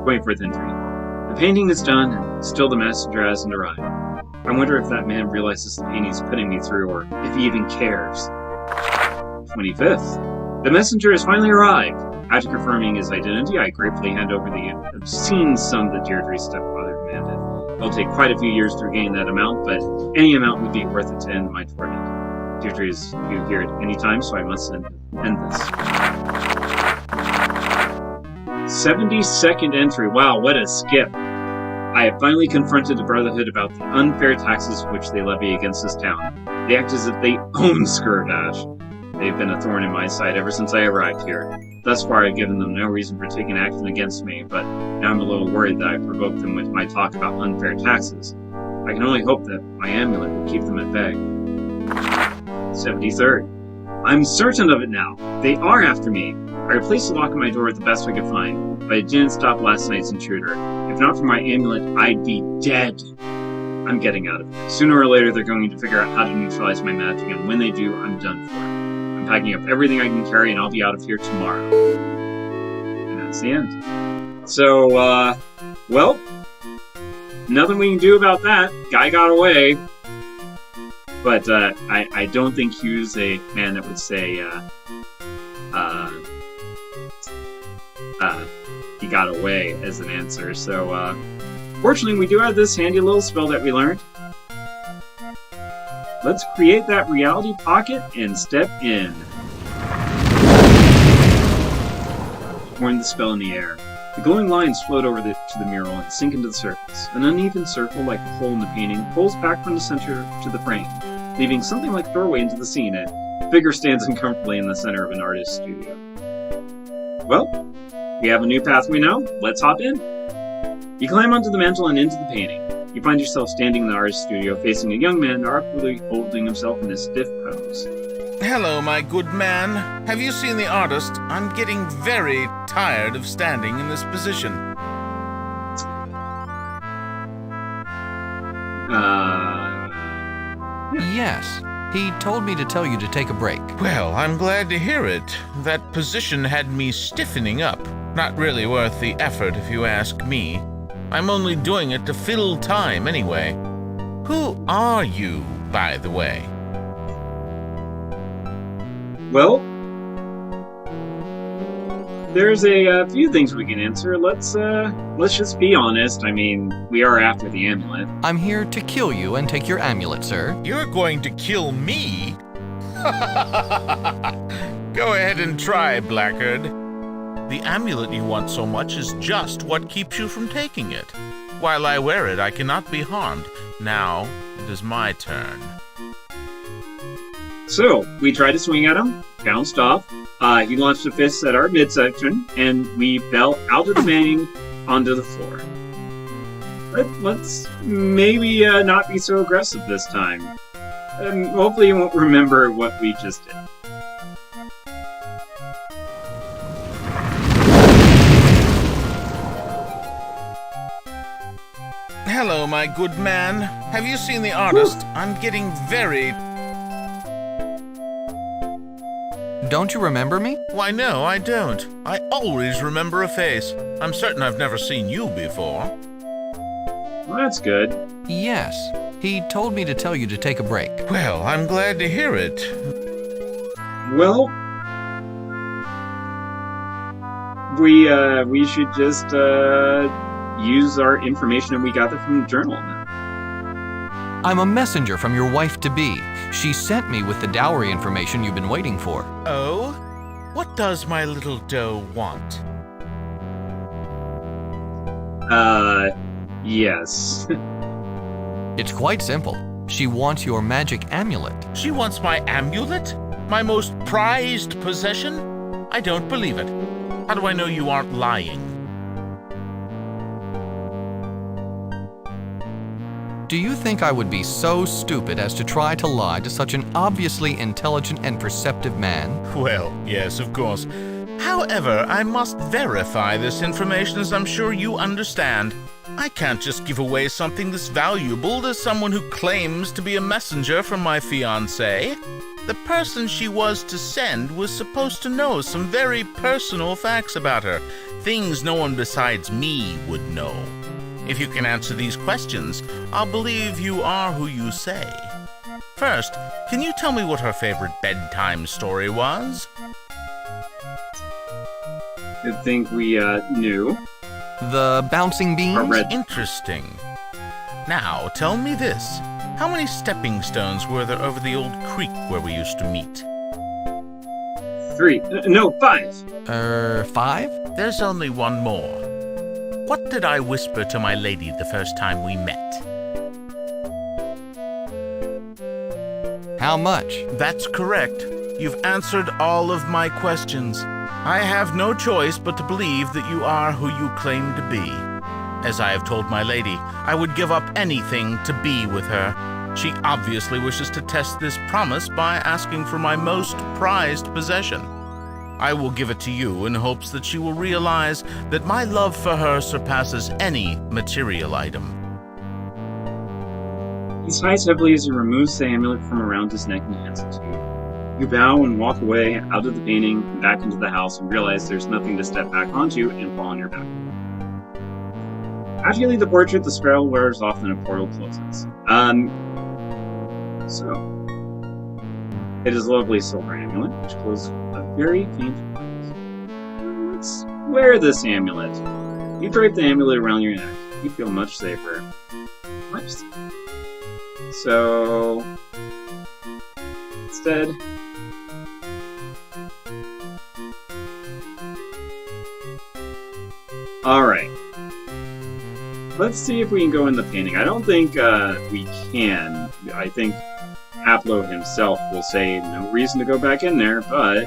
24th entry. The painting is done, and still the messenger hasn't arrived. I wonder if that man realizes the pain he's putting me through, or if he even cares. 25th. The messenger has finally arrived. After confirming his identity, I gratefully hand over the obscene sum that Jarre's stepfather demanded. It'll take quite a few years to regain that amount, but any amount would be worth it to end my torment. Jarre is due here at any time, so I must end this. 72nd entry. Wow, what a skip. I have finally confronted the Brotherhood about the unfair taxes which they levy against this town. They act as if they own Skurdash. They've been a thorn in my side ever since I arrived here. Thus far, I've given them no reason for taking action against me, but now I'm a little worried that I provoked them with my talk about unfair taxes. I can only hope that my amulet will keep them at bay. 73rd. I'm certain of it now. They are after me. I replaced the lock on my door with the best I could find, but it didn't stop last night's intruder. If not for my amulet, I'd be dead. I'm getting out of here. Sooner or later, they're going to figure out how to neutralize my magic, and when they do, I'm done for. I'm packing up everything I can carry, and I'll be out of here tomorrow. And that's the end. So, well, nothing we can do about that. Guy got away. But I don't think Hugh's a man that would say, he got away as an answer. So, fortunately, we do have this handy little spell that we learned. Let's create that reality pocket and step in. Pouring the spell in the air. The glowing lines float over to the mural and sink into the surface. An uneven circle, like the hole in the painting, pulls back from the center to the frame, leaving something like a doorway into the scene. A figure stands uncomfortably in the center of an artist's studio. Well, we have a new pathway now. Let's hop in. You climb onto the mantle and into the painting. You find yourself standing in the artist's studio facing a young man awkwardly holding himself in a stiff pose. Hello, my good man. Have you seen the artist? I'm getting very tired of standing in this position. Yes. He told me to tell you to take a break. Well, I'm glad to hear it. That position had me stiffening up. Not really worth the effort, if you ask me. I'm only doing it to fill time anyway. Who are you, by the way? Well, there's a few things we can answer. Let's just be honest. I mean, we are after the amulet. I'm here to kill you and take your amulet, sir. You're going to kill me? Go ahead and try, Blackguard. The amulet you want so much is just what keeps you from taking it. While I wear it, I cannot be harmed. Now, it is my turn. So, we tried to swing at him, bounced off. He launched a fist at our midsection, and we fell out of the painting onto the floor. Let's maybe not be so aggressive this time. And hopefully you won't remember what we just did. Hello, my good man. Have you seen the artist? I'm getting very... Don't you remember me? Why, no, I don't. I always remember a face. I'm certain I've never seen you before. Well, that's good. Yes. He told me to tell you to take a break. Well, I'm glad to hear it. Well, we should just use our information that we gathered from the journal then. I'm a messenger from your wife-to-be. She sent me with the dowry information you've been waiting for. Oh? What does my little doe want? Yes. It's quite simple. She wants your magic amulet. She wants my amulet? My most prized possession? I don't believe it. How do I know you aren't lying? Do you think I would be so stupid as to try to lie to such an obviously intelligent and perceptive man? Well, yes, of course. However, I must verify this information, as I'm sure you understand. I can't just give away something this valuable to someone who claims to be a messenger from my fiancée. The person she was to send was supposed to know some very personal facts about her, things no one besides me would know. If you can answer these questions, I'll believe you are who you say. First, can you tell me what her favorite bedtime story was? I think we knew. The bouncing beans? Or red. Interesting. Now, tell me this. How many stepping stones were there over the old creek where we used to meet? 3. No, 5. 5? There's only one more. What did I whisper to my lady the first time we met? How much? That's correct. You've answered all of my questions. I have no choice but to believe that you are who you claim to be. As I have told my lady, I would give up anything to be with her. She obviously wishes to test this promise by asking for my most prized possession. I will give it to you in hopes that she will realize that my love for her surpasses any material item. He sighs heavily as he removes the amulet from around his neck and hands it to you. You bow and walk away out of the painting and back into the house and realize there's nothing to step back onto and fall on your back. After you leave the portrait, the spell wears off and a portal closes. It is a lovely silver amulet, which glows a very faint light. Let's wear this amulet. You drape the amulet around your neck. You feel much safer. Much safer. So, instead, alright. Let's see if we can go in the painting. I don't think we can. I think Haplo himself will say no reason to go back in there, but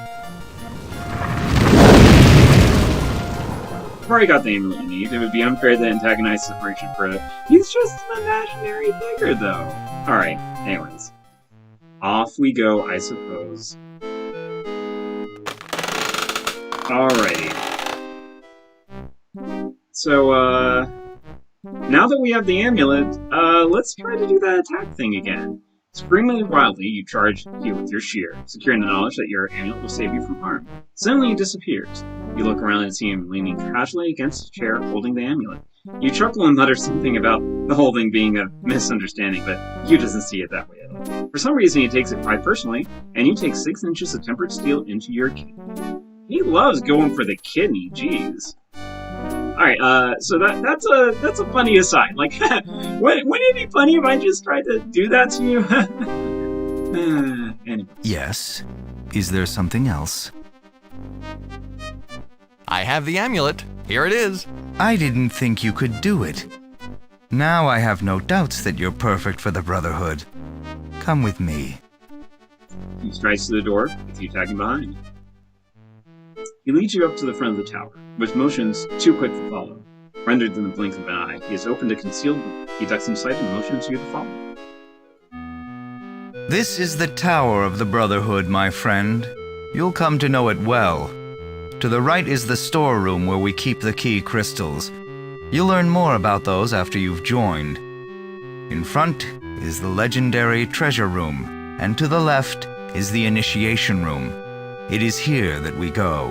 you've already got the amulet you need. It would be unfair to antagonize separation for it. He's just an imaginary figure, though. Alright, anyways. Off we go, I suppose. Alrighty. So, now that we have the amulet, let's try to do that attack thing again. Screaming wildly, you charge you with your shear, securing the knowledge that your amulet will save you from harm. Suddenly he disappears. You look around and see him leaning casually against a chair holding the amulet. You chuckle and mutter something about the whole thing being a misunderstanding, but Hugh doesn't see it that way at all. For some reason he takes it quite personally, and you take 6 inches of tempered steel into your kidney. He loves going for the kidney, jeez. Alright, so that's a funny aside. Like, wouldn't it be funny if I just tried to do that to you? Anyway. Yes? Is there something else? I have the amulet. Here it is. I didn't think you could do it. Now I have no doubts that you're perfect for the Brotherhood. Come with me. He strides to the door, with you tagging behind. He leads you up to the front of the tower, with motions too quick to follow. Rendered in the blink of an eye, he has opened a concealed door. He ducks inside and motions you to follow. This is the Tower of the Brotherhood, my friend. You'll come to know it well. To the right is the storeroom where we keep the key crystals. You'll learn more about those after you've joined. In front is the legendary treasure room, and to the left is the initiation room. It is here that we go.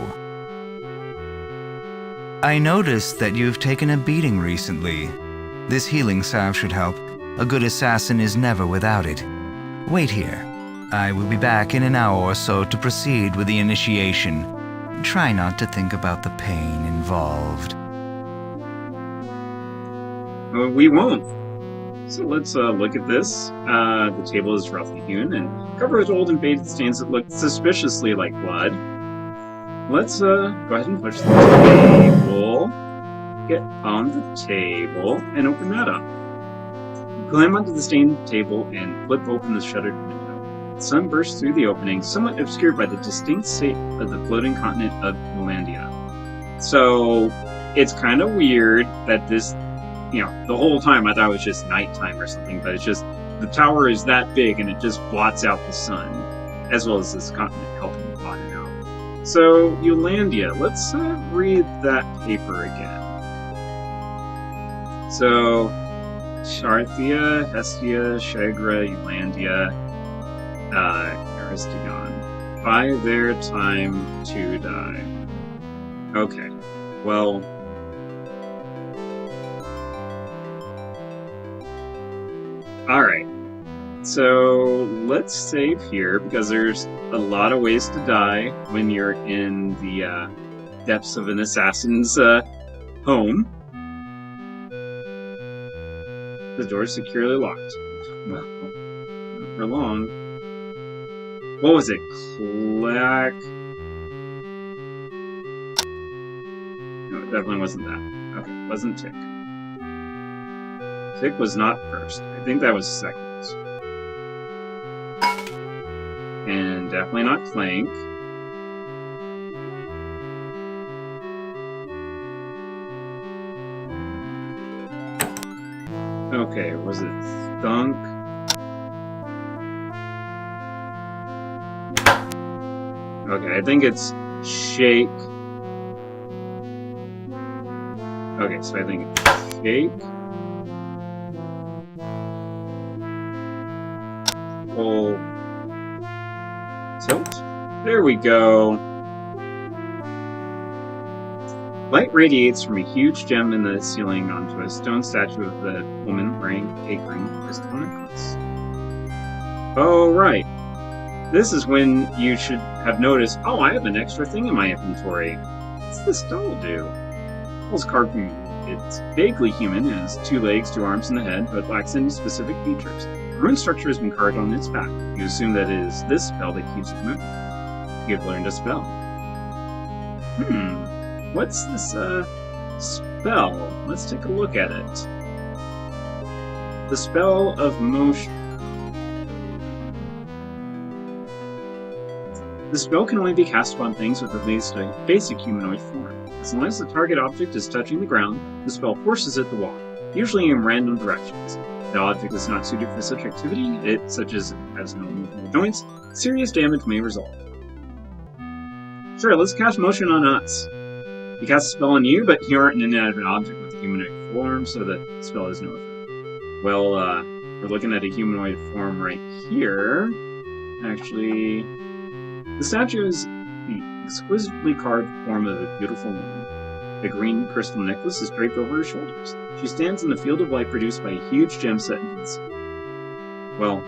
I noticed that you've taken a beating recently. This healing salve should help. A good assassin is never without it. Wait here. I will be back in an hour or so to proceed with the initiation. Try not to think about the pain involved. We won't. So let's look at this. The table is roughly hewn and covered with old and faded stains that look suspiciously like blood. Let's go ahead and push the table. Get on the table and open that up. Climb onto the stained table and flip open the shuttered window. The sun bursts through the opening, somewhat obscured by the distinct shape of the floating continent of Nolandia. So it's kind of weird that this, the whole time I thought it was just nighttime or something, but it's just the tower is that big and it just blots out the sun, as well as this continent helping blot it out. So, Eulandia, let's read that paper again. So, Charthia, Hestia, Shagra, Eulandia, Aristogon. By their time to die. Okay, well... Alright, so let's save here, because there's a lot of ways to die when you're in the depths of an assassin's home. The door's securely locked. Well, not for long. What was it? Clack? No, it definitely wasn't that. Okay, it wasn't Tick. Tick was not first. I think that was second. And definitely not Clank. Okay, was it Thunk? Okay, I think it's Shake. Okay, so I think it's Shake. Full tilt. There we go. Light radiates from a huge gem in the ceiling onto a stone statue of the woman wearing a green crystal necklace. Oh, right. This is when you should have noticed, oh, I have an extra thing in my inventory. What's this doll do? The doll's carved from it's vaguely human, it has 2 legs, 2 arms, and a head, but lacks any specific features. A rune structure has been carved on its back. You assume that it is this spell that keeps it moving. You've learned a spell. What's this, spell? Let's take a look at it. The spell of motion. The spell can only be cast upon things with at least a basic humanoid form. As long as the target object is touching the ground, the spell forces it to walk, usually in random directions. If the object is not suited for such activity, such as has no movable joints, serious damage may result. Sure, let's cast motion on us. You cast a spell on you, but you aren't an inanimate object with a humanoid form, so the spell has no effect. Well, we're looking at a humanoid form right here. Actually, the statue is the exquisitely carved form of a beautiful woman. The green crystal necklace is draped over her shoulders. She stands in the field of light produced by a huge gem set into the sea. Well,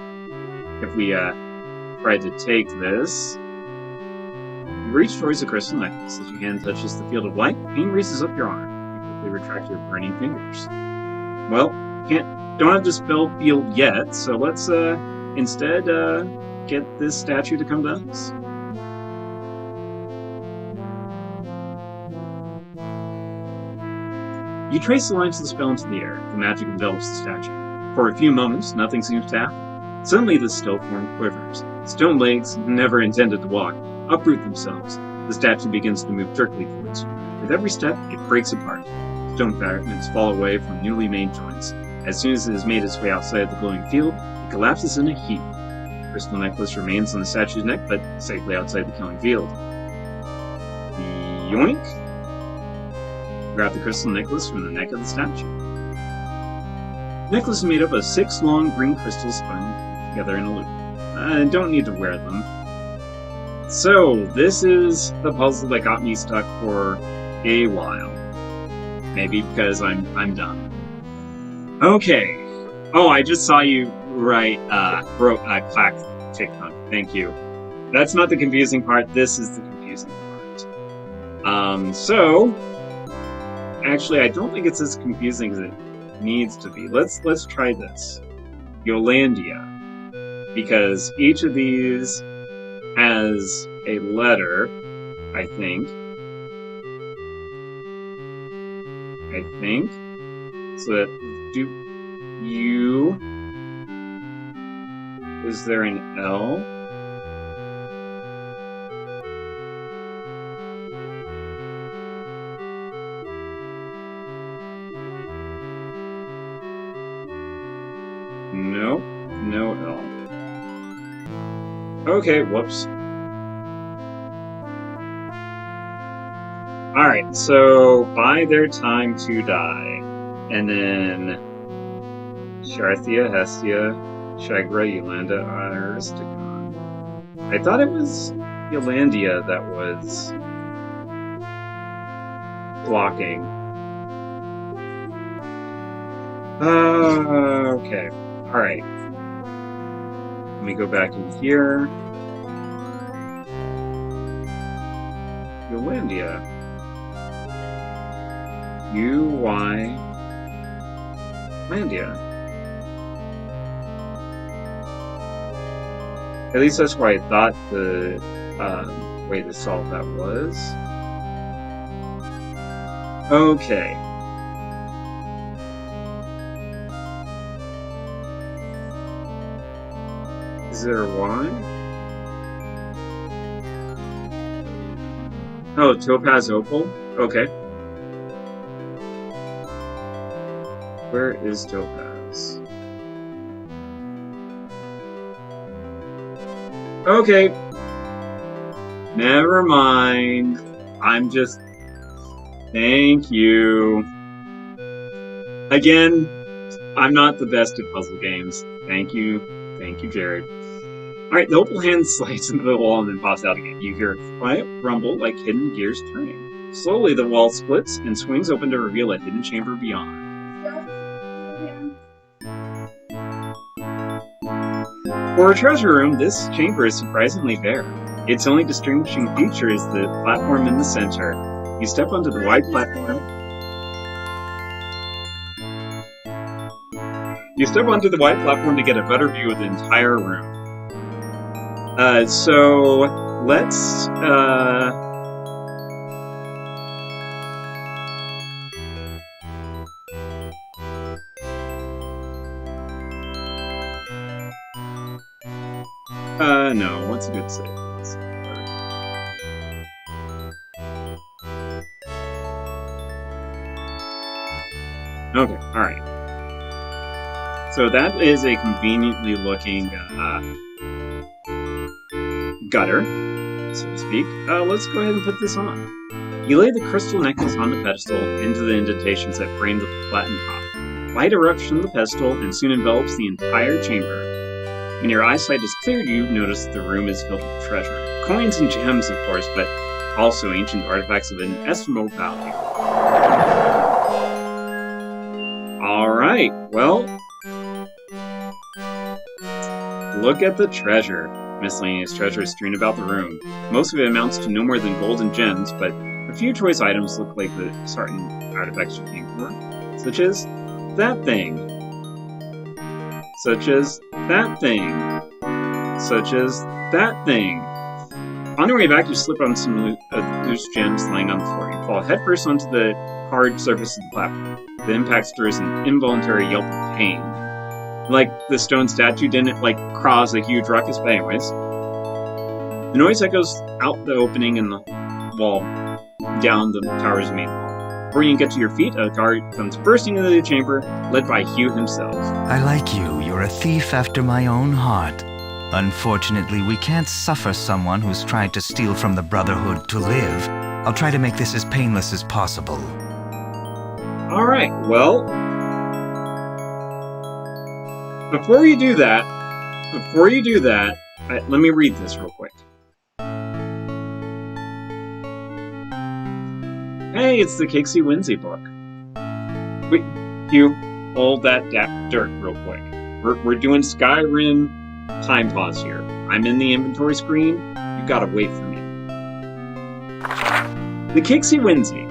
if we tried to take this, you reach towards the crystal necklace. As your hand touches the field of light, pain races up your arm. You quickly retract your burning fingers. Well, don't have to spell field yet, so let's instead get this statue to come to us. You trace the lines of the spell into the air. The magic envelops the statue. For a few moments, nothing seems to happen. Suddenly, the still form quivers. Stone legs, never intended to walk, uproot themselves. The statue begins to move jerkily towards you. With every step, it breaks apart. Stone fragments fall away from newly made joints. As soon as it has made its way outside the glowing field, it collapses in a heap. The crystal necklace remains on the statue's neck, but safely outside the killing field. Yoink! Grab the crystal necklace from the neck of the statue. The necklace is made up of 6 long green crystals spun together in a loop. I don't need to wear them. So, this is the puzzle that got me stuck for a while. Maybe because I'm dumb. Okay. Oh, I just saw you write, clack tick hunt. Thank you. That's not the confusing part, this is the confusing part. Actually, I don't think it's as confusing as it needs to be. Let's try this. Eulandia. Because each of these has a letter, I think. So that is there an L? Nope. No L. Okay, whoops. Alright, so buy their time to die. And then Sharthia, Hestia, Shagra, Yolanda, Aristicon. I thought it was Yolandia that was blocking. Okay. Alright. Let me go back in here. Yolandia. U-Y... Landia. At least that's why I thought the way to solve that was. Okay. Is there a Y? Oh, Topaz Opal? Okay. Where is Topaz? Okay. Never mind. I'm just... Thank you. Again, I'm not the best at puzzle games. Thank you. Thank you, Jared. Alright, the opal hand slides into the wall and then pops out again. You hear a quiet rumble like hidden gears turning. Slowly, the wall splits and swings open to reveal a hidden chamber beyond. For a treasure room, this chamber is surprisingly bare. Its only distinguishing feature is the platform in the center. You step onto the wide platform. To get a better view of the entire room. So let's no, what's a good save? Okay, alright. So that is a conveniently looking gutter, so to speak. Let's go ahead and put this on. You lay the crystal necklace on the pedestal into the indentations that frame the flattened top. Light erupts from the pedestal and soon envelops the entire chamber. When your eyesight is cleared, you notice the room is filled with treasure. Coins and gems, of course, but also ancient artifacts of inestimable value. Alright, well... Look at the treasure. Miscellaneous treasure is strewn about the room. Most of it amounts to no more than gold and gems, but a few choice items look like the certain artifacts you came for, such as that thing. Such as that thing. Such as that thing. On your way back, you slip on some loose gems lying on the floor. You fall headfirst onto the hard surface of the platform. The impact stirs an involuntary yelp of pain. Like the stone statue didn't, cause a huge ruckus, but anyways. The noise echoes out the opening in the wall, down the tower's main wall. Before you get to your feet, a guard comes bursting into the chamber, led by Hugh himself. I like you. You're a thief after my own heart. Unfortunately, we can't suffer someone who's tried to steal from the Brotherhood to live. I'll try to make this as painless as possible. Alright, well... Before you do that, let me read this real quick. Hey, it's the Kixie Winsey book. Wait, Hugh, hold that dirt real quick. We're doing Skyrim time pause here. I'm in the inventory screen. You gotta wait for me. The Kixie Winsey.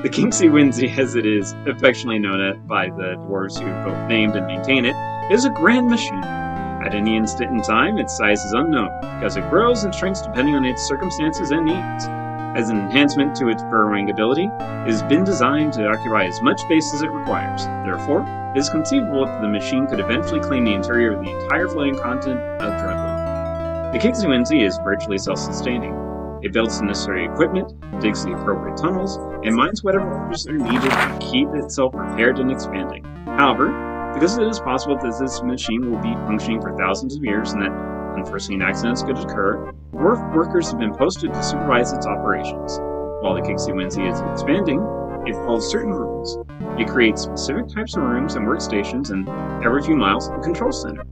The Kixie Winsey, as it is affectionately known by the dwarves who both named and maintain it, is a grand machine. At any instant in time, its size is unknown, because it grows and shrinks depending on its circumstances and needs. As an enhancement to its burrowing ability, it has been designed to occupy as much space as it requires. Therefore, it is conceivable that the machine could eventually claim the interior of the entire floating continent of Dreadland. The Kixie Winsey is virtually self-sustaining. It builds the necessary equipment, digs the appropriate tunnels, and mines whatever ores are needed to keep itself repaired and expanding. However, because it is possible that this machine will be functioning for thousands of years and that unforeseen accidents could occur, workers have been posted to supervise its operations. While the Kixie is expanding, it follows certain rules. It creates specific types of rooms and workstations and, every few miles, a control center.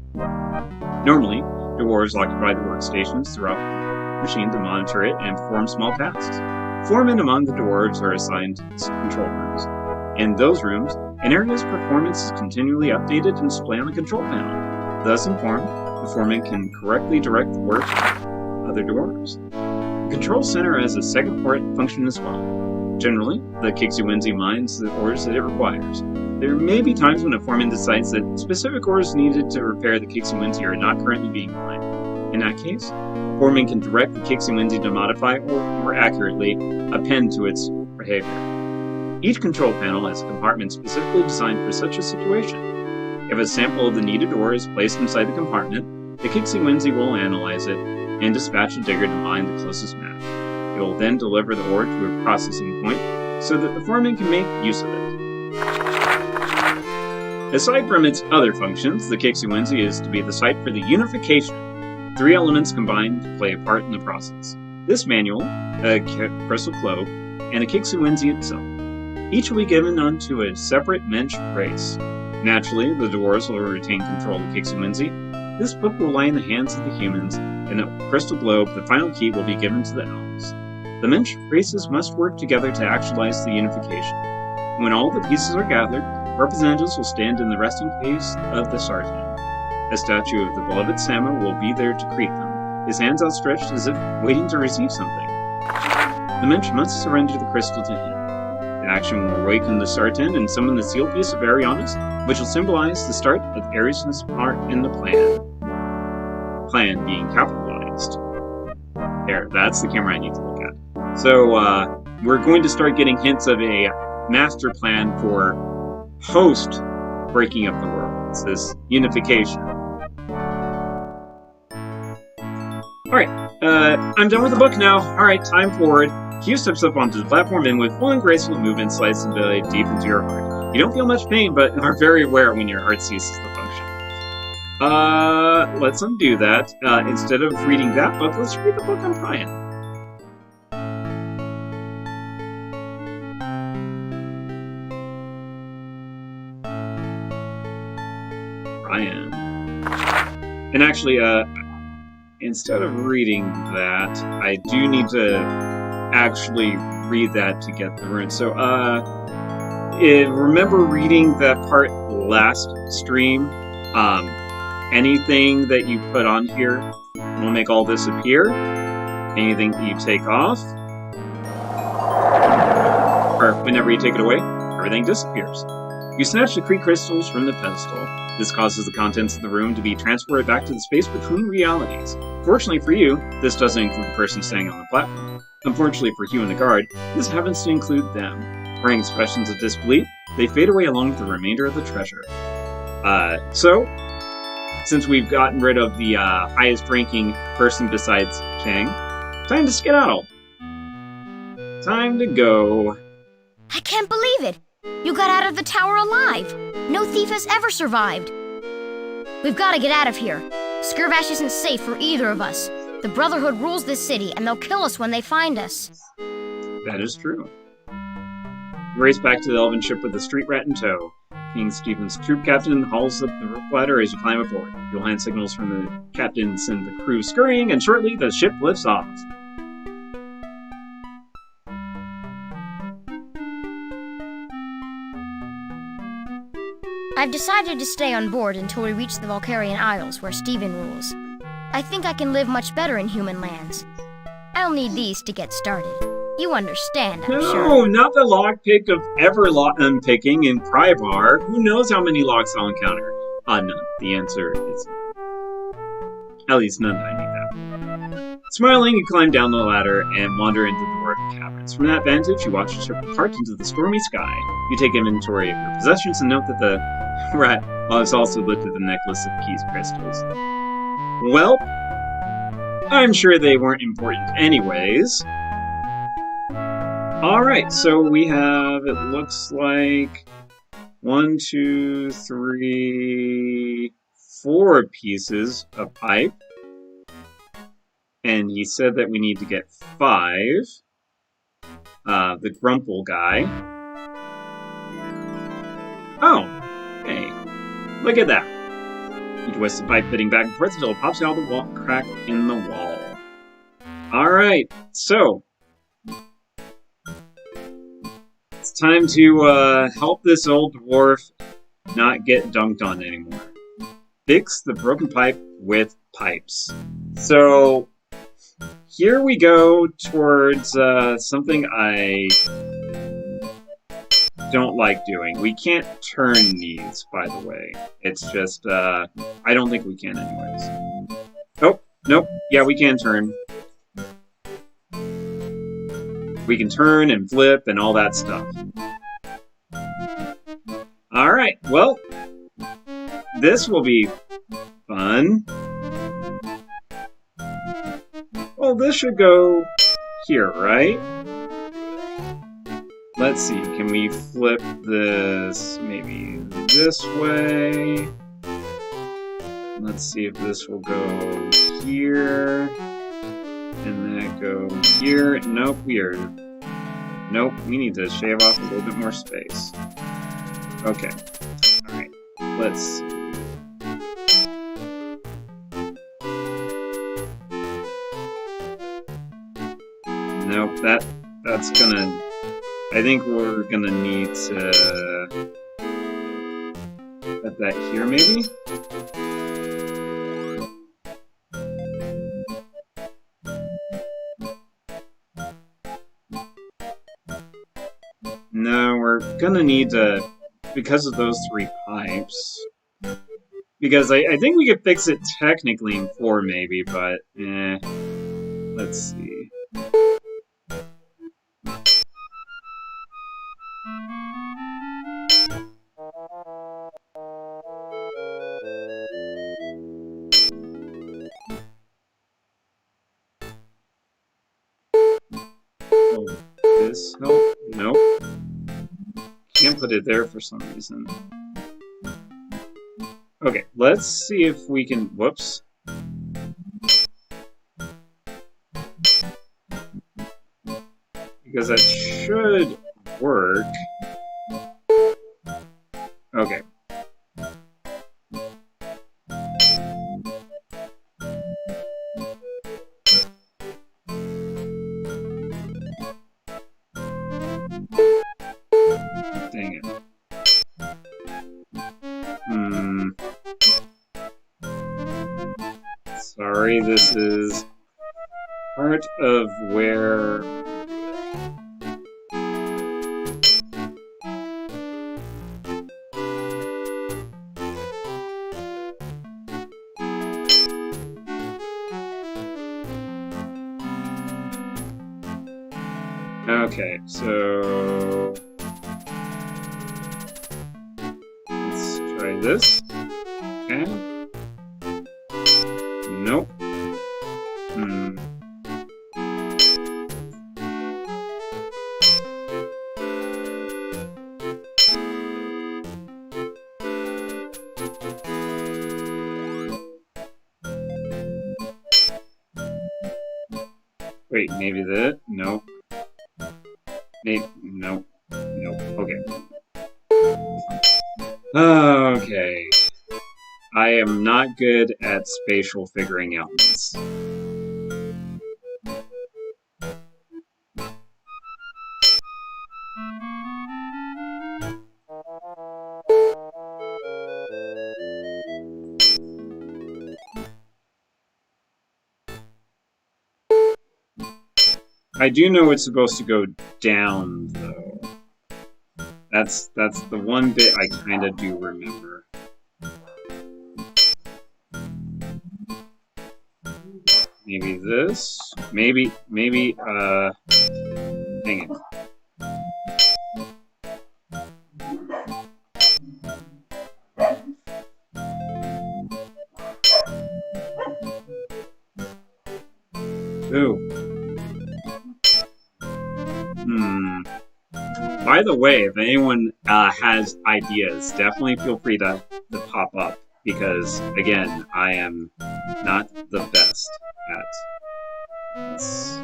Normally, dwarves occupy the workstations throughout the machine to monitor it and perform small tasks. Foremen among the dwarves are assigned control rooms. In those rooms, an area's performance is continually updated and displayed on the control panel. Thus informed, the foreman can correctly direct the work of other dwarves. The control center has a second function as well. Generally, the Kixie mines the ores that it requires. There may be times when a foreman decides that specific ores needed to repair the Kixie are not currently being mined. In that case, foreman can direct the Kixie to modify or, more accurately, append to its behavior. Each control panel has a compartment specifically designed for such a situation. If a sample of the needed ore is placed inside the compartment, the Kixie will analyze it and dispatch a digger to mine the closest map. It will then deliver the ore to a processing point so that the foreman can make use of it. Aside from its other functions, the Kixie is to be the site for the unification. 3 elements combined to play a part in the process. This manual, a crystal globe, and a Kixie itself. Each will be given unto a separate mensch race. Naturally, the dwarves will retain control of the Kixie. This book will lie in the hands of the humans, and the crystal globe, the final key, will be given to the elves. The mensch races must work together to actualize the unification. When all the pieces are gathered, representatives will stand in the resting place of the Sartan. A statue of the beloved Sama will be there to greet them, his hands outstretched as if waiting to receive something. The mensch must surrender the crystal to him. The action will awaken the Sartan and summon the seal piece of Arianas, which will symbolize the start of Arianas' part in the plan. Plan being capitalized. There, that's the camera I need to look at. So, we're going to start getting hints of a master plan for post-breaking up the world. It's this unification. Alright, I'm done with the book now. Alright, time forward. Hugh steps up onto the platform and with one graceful movement slides the blade deep into your heart. You don't feel much pain, but are very aware when your heart ceases to function. Let's undo that. Instead of reading that book, let's read the book on Brian. And actually, instead of reading that, I do need to actually read that to get the runes. So, remember reading that part last stream? Anything that you put on here will make all this appear. Anything that you take off, or whenever you take it away, everything disappears. You snatch the Kree crystals from the pedestal. This causes the contents of the room to be transported back to the space between realities. Fortunately for you, this doesn't include the person standing on the platform. Unfortunately for Hugh and the guard, this happens to include them. Wearing expressions of disbelief, they fade away along with the remainder of the treasure. So, since we've gotten rid of the highest-ranking person besides Chang, time to skedaddle. Time to go. I can't believe it! You got out of the tower alive! No thief has ever survived! We've got to get out of here. Skirvash isn't safe for either of us. The Brotherhood rules this city, and they'll kill us when they find us. That is true. You race back to the elven ship with the street rat in tow. King Stephen's troop captain hauls up the rope ladder as you climb aboard. You'll hand signals from the captain send the crew scurrying, and shortly the ship lifts off. I've decided to stay on board until we reach the Valkyrian Isles, where Stephen rules. I think I can live much better in human lands. I'll need these to get started. You understand, I'm sure. No, not the lockpick of ever unpicking in Prybar. Who knows how many locks I'll encounter? None. The answer is at least none that I need that. Smiling, you climb down the ladder and wander into the dwarven caverns. From that vantage, you watch the ship depart into the stormy sky. You take inventory of your possessions and note that the rat has also lifted the necklace of keys crystals. Well, I'm sure they weren't important anyways. Alright, so we have, it looks like, 1, 2, 3, 4 pieces of pipe. And he said that we need to get 5. The Grumple guy. Oh, hey, look at that. You twist the pipe fitting back and forth until it pops out of the wall, crack in the wall. Alright, so it's time to help this old dwarf not get dunked on anymore. Fix the broken pipe with pipes. So here we go towards something I don't like doing. We can't turn these, by the way. It's just, I don't think we can anyways. Oh, nope. Yeah, we can turn. We can turn and flip and all that stuff. Alright, well, this will be fun. Well, this should go here, right? Let's see, can we flip this maybe this way? Let's see if this will go here. And that go here. Nope, Nope, we need to shave off a little bit more space. Okay. Alright, let's see. Nope, that's gonna... I think we're gonna need to... put that here, maybe? No, we're gonna need to... because of those 3 pipes. Because I think we could fix it technically in 4, maybe, but... Let's see. Oh, this help? Nope. Can't put it there for some reason. Okay, let's see if we can... Whoops. Because that should work. Okay. Dang it. Sorry, this is part of where... Okay, so... let's try this. Okay. Nope. Wait, maybe that? Nope. Maybe, nope. Nope. Okay. Okay. I am not good at spatial figuring outness. I do know it's supposed to go down, though. That's the one bit I kind of do remember. Maybe this? Maybe, dang it. Ooh. by the way, if anyone has ideas, definitely feel free to pop up. Because, again, I am not the best at this.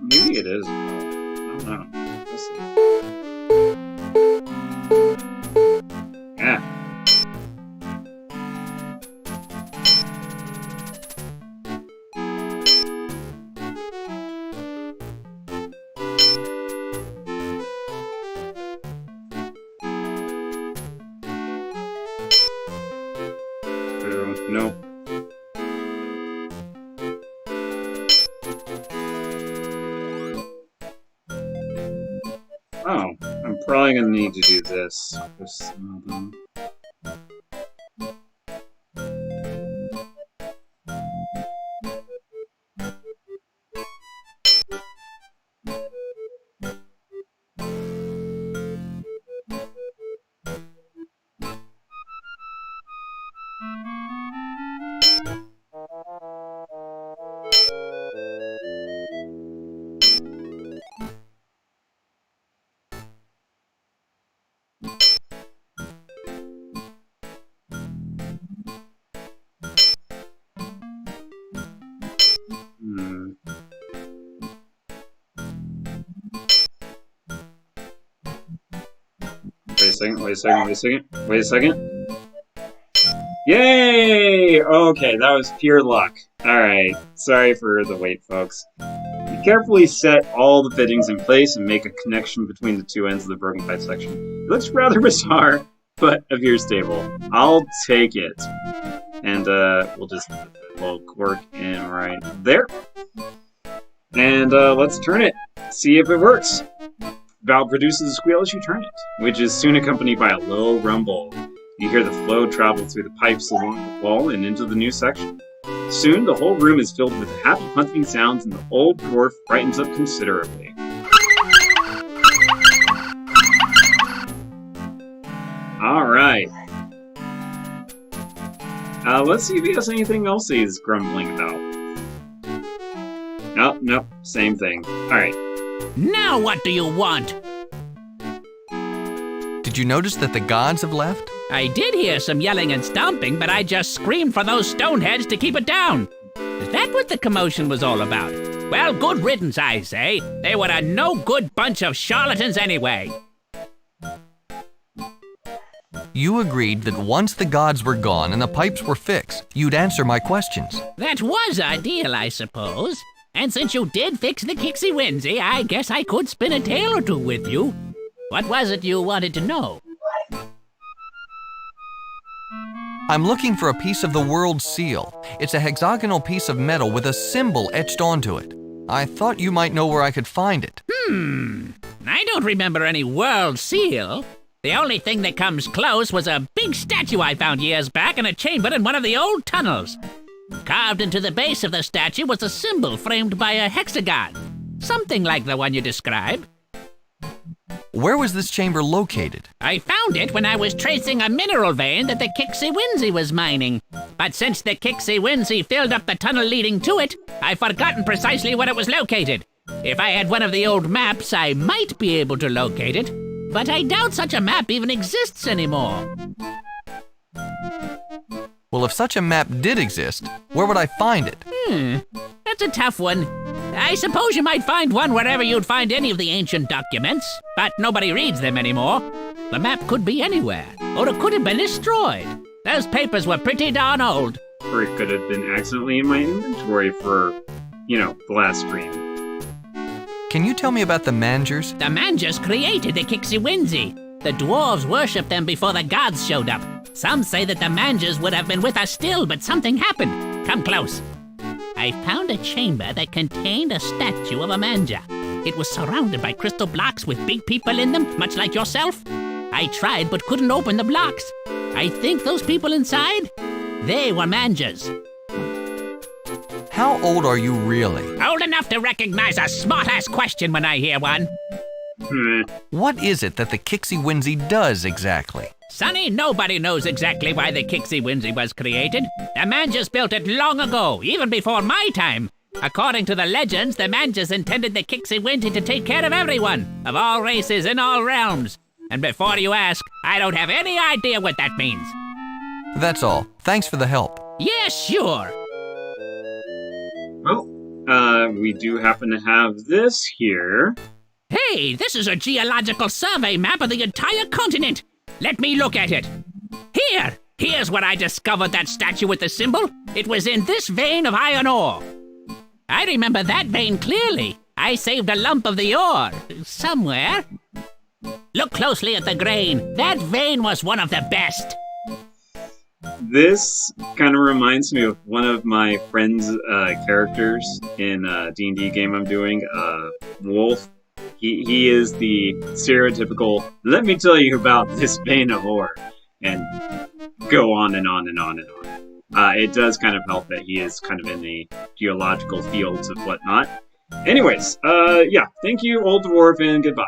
Maybe it is. I don't know. We'll see. Yeah. Nope. Oh, I'm probably gonna need to do this for some of them. Wait a second. Yay! Okay, that was pure luck. Alright, sorry for the wait, folks. You carefully set all the fittings in place and make a connection between the two ends of the broken pipe section. It looks rather bizarre, but appears stable. I'll take it. And we'll just put the little cork in right there. And let's turn it. See if it works. Valve produces a squeal as you turn it, which is soon accompanied by a low rumble. You hear the flow travel through the pipes along the wall and into the new section. Soon, the whole room is filled with happy hunting sounds, and the old dwarf brightens up considerably. Alright. Let's see if he has anything else he's grumbling about. Nope, same thing. Alright. Now what do you want? Did you notice that the gods have left? I did hear some yelling and stomping, but I just screamed for those stoneheads to keep it down. Is that what the commotion was all about? Well, good riddance, I say. They were a no-good bunch of charlatans anyway. You agreed that once the gods were gone and the pipes were fixed, you'd answer my questions. That was our deal, I suppose. And since you did fix the Kixie Winsy, I guess I could spin a tale or two with you. What was it you wanted to know? I'm looking for a piece of the world seal. It's a hexagonal piece of metal with a symbol etched onto it. I thought you might know where I could find it. I don't remember any world seal. The only thing that comes close was a big statue I found years back in a chamber in one of the old tunnels. Carved into the base of the statue was a symbol framed by a hexagon. Something like the one you describe. Where was this chamber located? I found it when I was tracing a mineral vein that the Kixie Winsy was mining. But since the Kixie Winsy filled up the tunnel leading to it, I've forgotten precisely where it was located. If I had one of the old maps, I might be able to locate it. But I doubt such a map even exists anymore. Well, if such a map did exist, where would I find it? That's a tough one. I suppose you might find one wherever you'd find any of the ancient documents, but nobody reads them anymore. The map could be anywhere, or it could have been destroyed. Those papers were pretty darn old. Or it could have been accidentally in my inventory for, the last stream. Can you tell me about the Mangers? The Mangers created the Kixie Winsy. The dwarves worshipped them before the gods showed up. Some say that the Mangers would have been with us still, but something happened. Come close. I found a chamber that contained a statue of a Manger. It was surrounded by crystal blocks with big people in them, much like yourself. I tried but couldn't open the blocks. I think those people inside, they were Mangers. How old are you really? Old enough to recognize a smart-ass question when I hear one. What is it that the Kixie Whinsey does exactly? Sonny, nobody knows exactly why the Kixie Whinsey was created. The Manges built it long ago, even before my time. According to the legends, the Manges intended the Kixie Whinsey to take care of everyone, of all races in all realms. And before you ask, I don't have any idea what that means. That's all. Thanks for the help. Yeah, sure. Well, we do happen to have this here. Hey, this is a geological survey map of the entire continent. Let me look at it. Here's where I discovered that statue with the symbol. It was in this vein of iron ore. I remember that vein clearly. I saved a lump of the ore somewhere. Look closely at the grain. That vein was one of the best. This kind of reminds me of one of my friend's characters in a D&D game I'm doing, Wolf. He is the stereotypical, let me tell you about this vein of ore, and go on and on and on and on. It does kind of help that he is kind of in the geological fields and whatnot. Anyways, yeah, thank you, Old Dwarf, and goodbye.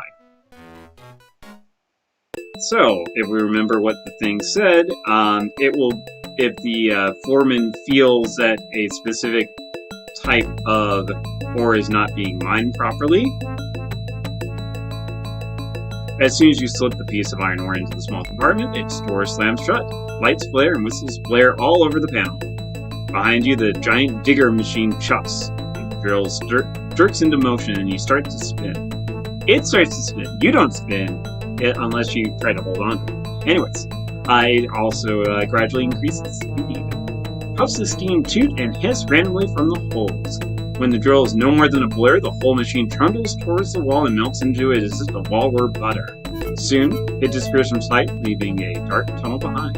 So, if we remember what the thing said, it will, if the foreman feels that a specific type of ore is not being mined properly, as soon as you slip the piece of iron ore into the small compartment, its door slams shut. Lights flare and whistles blare all over the panel. Behind you, the giant digger machine chucks. The drill jerks into motion and you start to spin. It starts to spin. You don't spin it unless you try to hold on to it. Anyways, it also gradually increases speed. Puffs of steam toot and hiss randomly from the holes. When the drill is no more than a blur, the whole machine trundles towards the wall and melts into it as if the wall were butter. Soon, it disappears from sight, leaving a dark tunnel behind.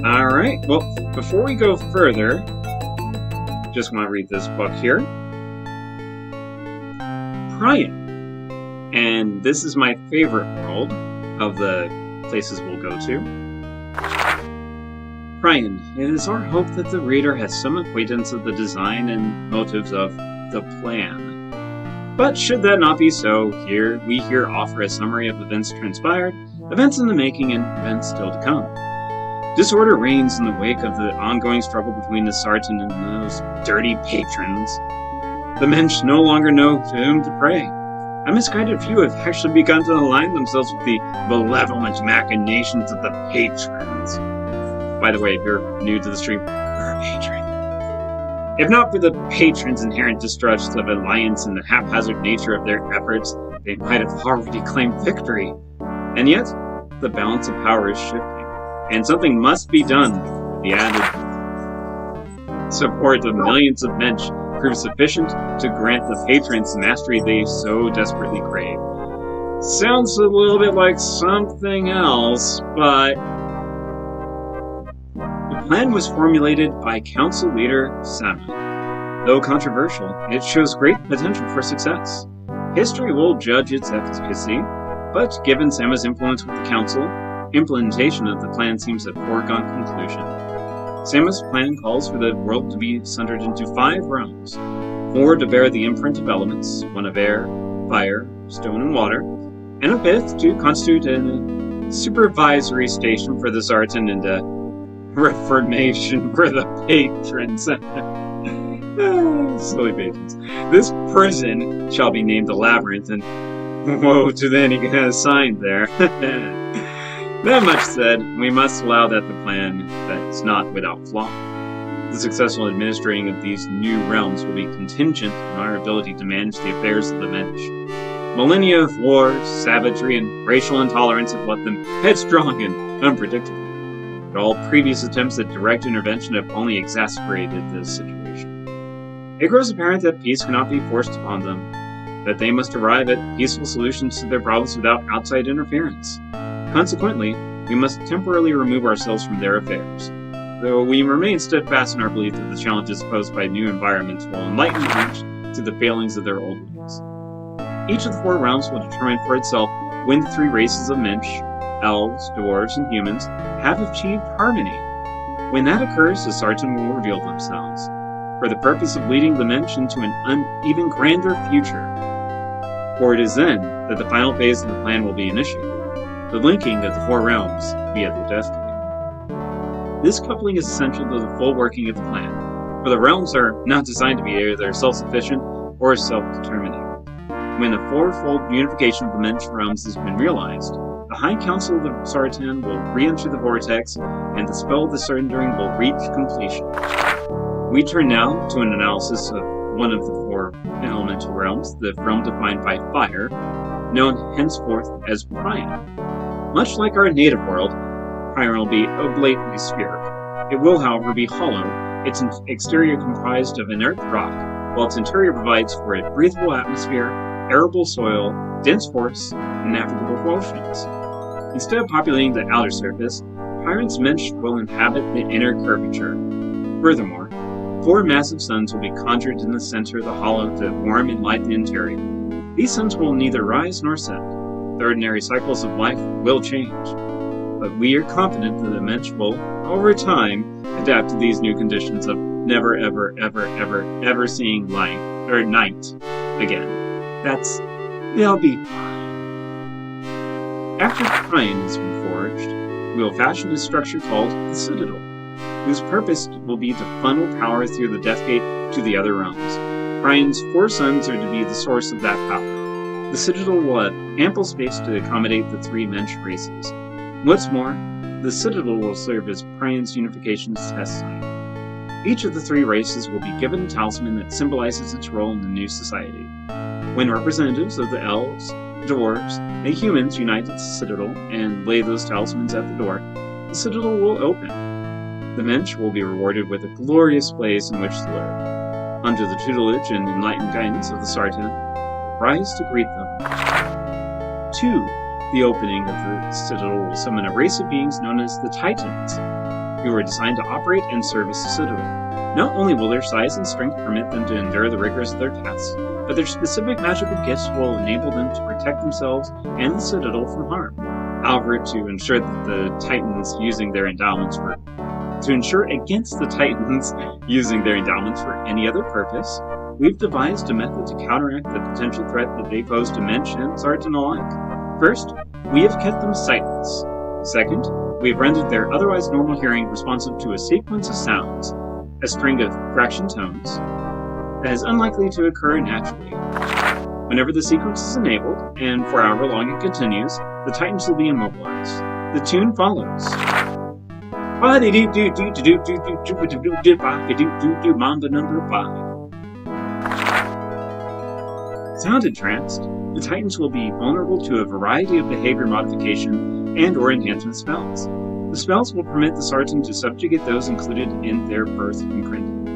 Alright, well, before we go further, just want to read this book here. Prion. And this is my favorite world of the places we'll go to. Prion, it is our hope that the reader has some acquaintance of the design and motives of the plan. But should that not be so, we here offer a summary of events transpired, events in the making, and events still to come. Disorder reigns in the wake of the ongoing struggle between the Sartan and those dirty patrons. The Mensch no longer know to whom to pray. A misguided few have actually begun to align themselves with the malevolent machinations of the patrons. By the way, if you're new to the stream, you're a patron. If not for the patrons' inherent distrust of alliance and the haphazard nature of their efforts, they might have already claimed victory. And yet, the balance of power is shifting, and something must be done. The added support of millions of Mensch prove sufficient to grant the patrons the mastery they so desperately crave. Sounds a little bit like something else, but the plan was formulated by Council Leader Sama. Though controversial, it shows great potential for success. History will judge its efficacy, but given Sama's influence with the Council, implementation of the plan seems a foregone conclusion. Sama's plan calls for the world to be sundered into 5 realms. 4 to bear the imprint of elements, 1 of air, fire, stone, and water, and a 5th to constitute a supervisory station for the Zartan and a reformation for the patrons. Silly patrons. This prison shall be named the Labyrinth, and woe to the any assigned there. That much said, we must allow that the plan that's not without flaw. The successful administering of these new realms will be contingent on our ability to manage the affairs of the Mensch. Millennia of war, savagery, and racial intolerance have left them headstrong and unpredictable. But all previous attempts at direct intervention have only exacerbated this situation. It grows apparent that peace cannot be forced upon them, that they must arrive at peaceful solutions to their problems without outside interference. Consequently, we must temporarily remove ourselves from their affairs, though we remain steadfast in our belief that the challenges posed by new environments will enlighten the Mensch to the failings of their old ways. Each of the 4 realms will determine for itself when the 3 races of Mensch elves, dwarves, and humans have achieved harmony. When that occurs, the Sartan will reveal themselves, for the purpose of leading the Mensch into an even grander future. For it is then that the final phase of the plan will be initiated, the linking of the four realms via the destiny. This coupling is essential to the full working of the plan, for the realms are not designed to be either self-sufficient or self-determining. When the fourfold unification of the Mensch realms has been realized, the High Council of the Sartan will re-enter the vortex, and the spell of the Surrendering will reach completion. We turn now to an analysis of one of the four elemental realms, the realm defined by fire, known henceforth as Prion. Much like our native world, Prion will be oblately spherical. It will, however, be hollow, its exterior comprised of inert rock, while its interior provides for a breathable atmosphere, arable soil, dense forests, and navigable oceans. Instead of populating the outer surface, Prion's Mensch will inhabit the inner curvature. Furthermore, 4 massive suns will be conjured in the center of the hollow to warm and light the interior. These suns will neither rise nor set. The ordinary cycles of life will change, but we are confident that the Mensch will, over time, adapt to these new conditions of never ever ever ever ever seeing light or night again. They'll be fine. After Prion has been forged, we will fashion a structure called the Citadel, whose purpose will be to funnel power through the Death Gate to the other realms. Prion's 4 suns are to be the source of that power. The Citadel will have ample space to accommodate the 3 Mensch races. What's more, the Citadel will serve as Prion's unification's test site. Each of the 3 races will be given a talisman that symbolizes its role in the new society. When representatives of the elves, dwarves, and humans unite at the Citadel and lay those talismans at the door, the Citadel will open. The Mensch will be rewarded with a glorious place in which to live. Under the tutelage and enlightened guidance of the Sartan, rise to greet them. 2. The opening of the Citadel will summon a race of beings known as the Titans, who are designed to operate and service the Citadel. Not only will their size and strength permit them to endure the rigors of their tasks, but their specific magical gifts will enable them to protect themselves and the Citadel from harm. However, to ensure against the Titans using their endowments for any other purpose, we've devised a method to counteract the potential threat that they pose to Mensch and Sartan alike. First, we have kept them sightless. Second, we have rendered their otherwise normal hearing responsive to a sequence of sounds, a string of fraction tones, that is unlikely to occur naturally. Whenever the sequence is enabled, and for however long it continues, the Titans will be immobilized. The tune follows. Mamba number 5. Sound entranced, the Titans will be vulnerable to a variety of behavior modification and or enhancement spells. The spells will permit the Sartan to subjugate those included in their birth imprinting.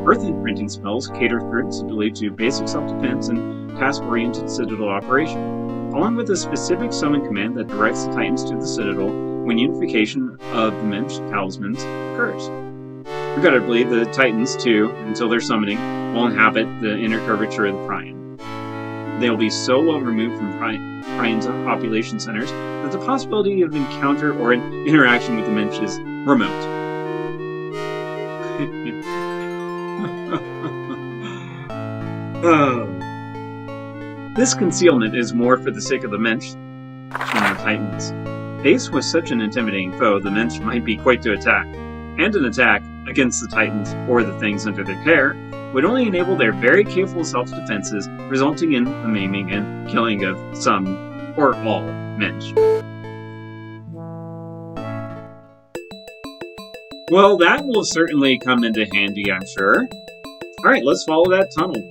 Birth imprinting spells cater for its ability to basic self-defense and task-oriented Citadel operation, along with a specific summon command that directs the Titans to the Citadel when unification of the Mensch talismans occurs. Regrettably, the Titans, too, until their summoning, will inhabit the inner curvature of the Prion. They will be so well removed from Prion's population centers that the possibility of encounter or an interaction with the Mensch is remote. This concealment is more for the sake of the Mensch than the Titans. Faced with such an intimidating foe, the Mensch might be quite to attack, and an attack against the Titans or the things under their care would only enable their very capable self-defenses, resulting in the maiming and killing of some or all Mensch. Well, that will certainly come into handy, I'm sure. Alright, let's follow that tunnel.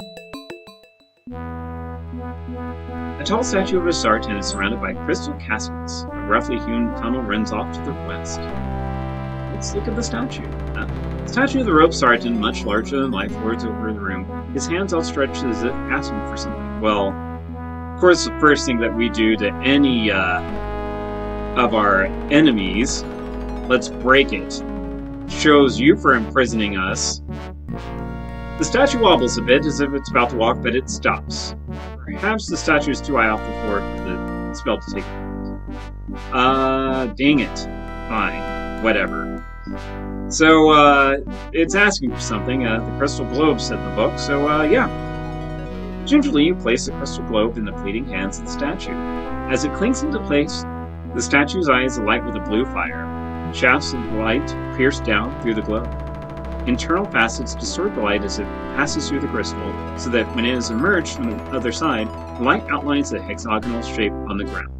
A tall statue of a Sartan is surrounded by crystal caskets. A roughly hewn tunnel runs off to the west. Let's look at the statue. The statue of the robed Sartan, much larger than life, lords over the room, his hands outstretched as if asking for something. Well, of course, the first thing that we do to any of our enemies, let's break it. Shows you for imprisoning us. The statue wobbles a bit as if it's about to walk, but it stops. Perhaps the statue is too high off the floor for the spell to take effect. Dang it. Fine. Whatever. So, it's asking for something. The crystal globe, said the book. So, yeah. Gingerly, you place the crystal globe in the fleeting hands of the statue. As it clinks into place, the statue's eyes alight with a blue fire. Shafts of light pierce down through the globe. Internal facets distort the light as it passes through the crystal, so that when it is emerged from the other side, the light outlines a hexagonal shape on the ground.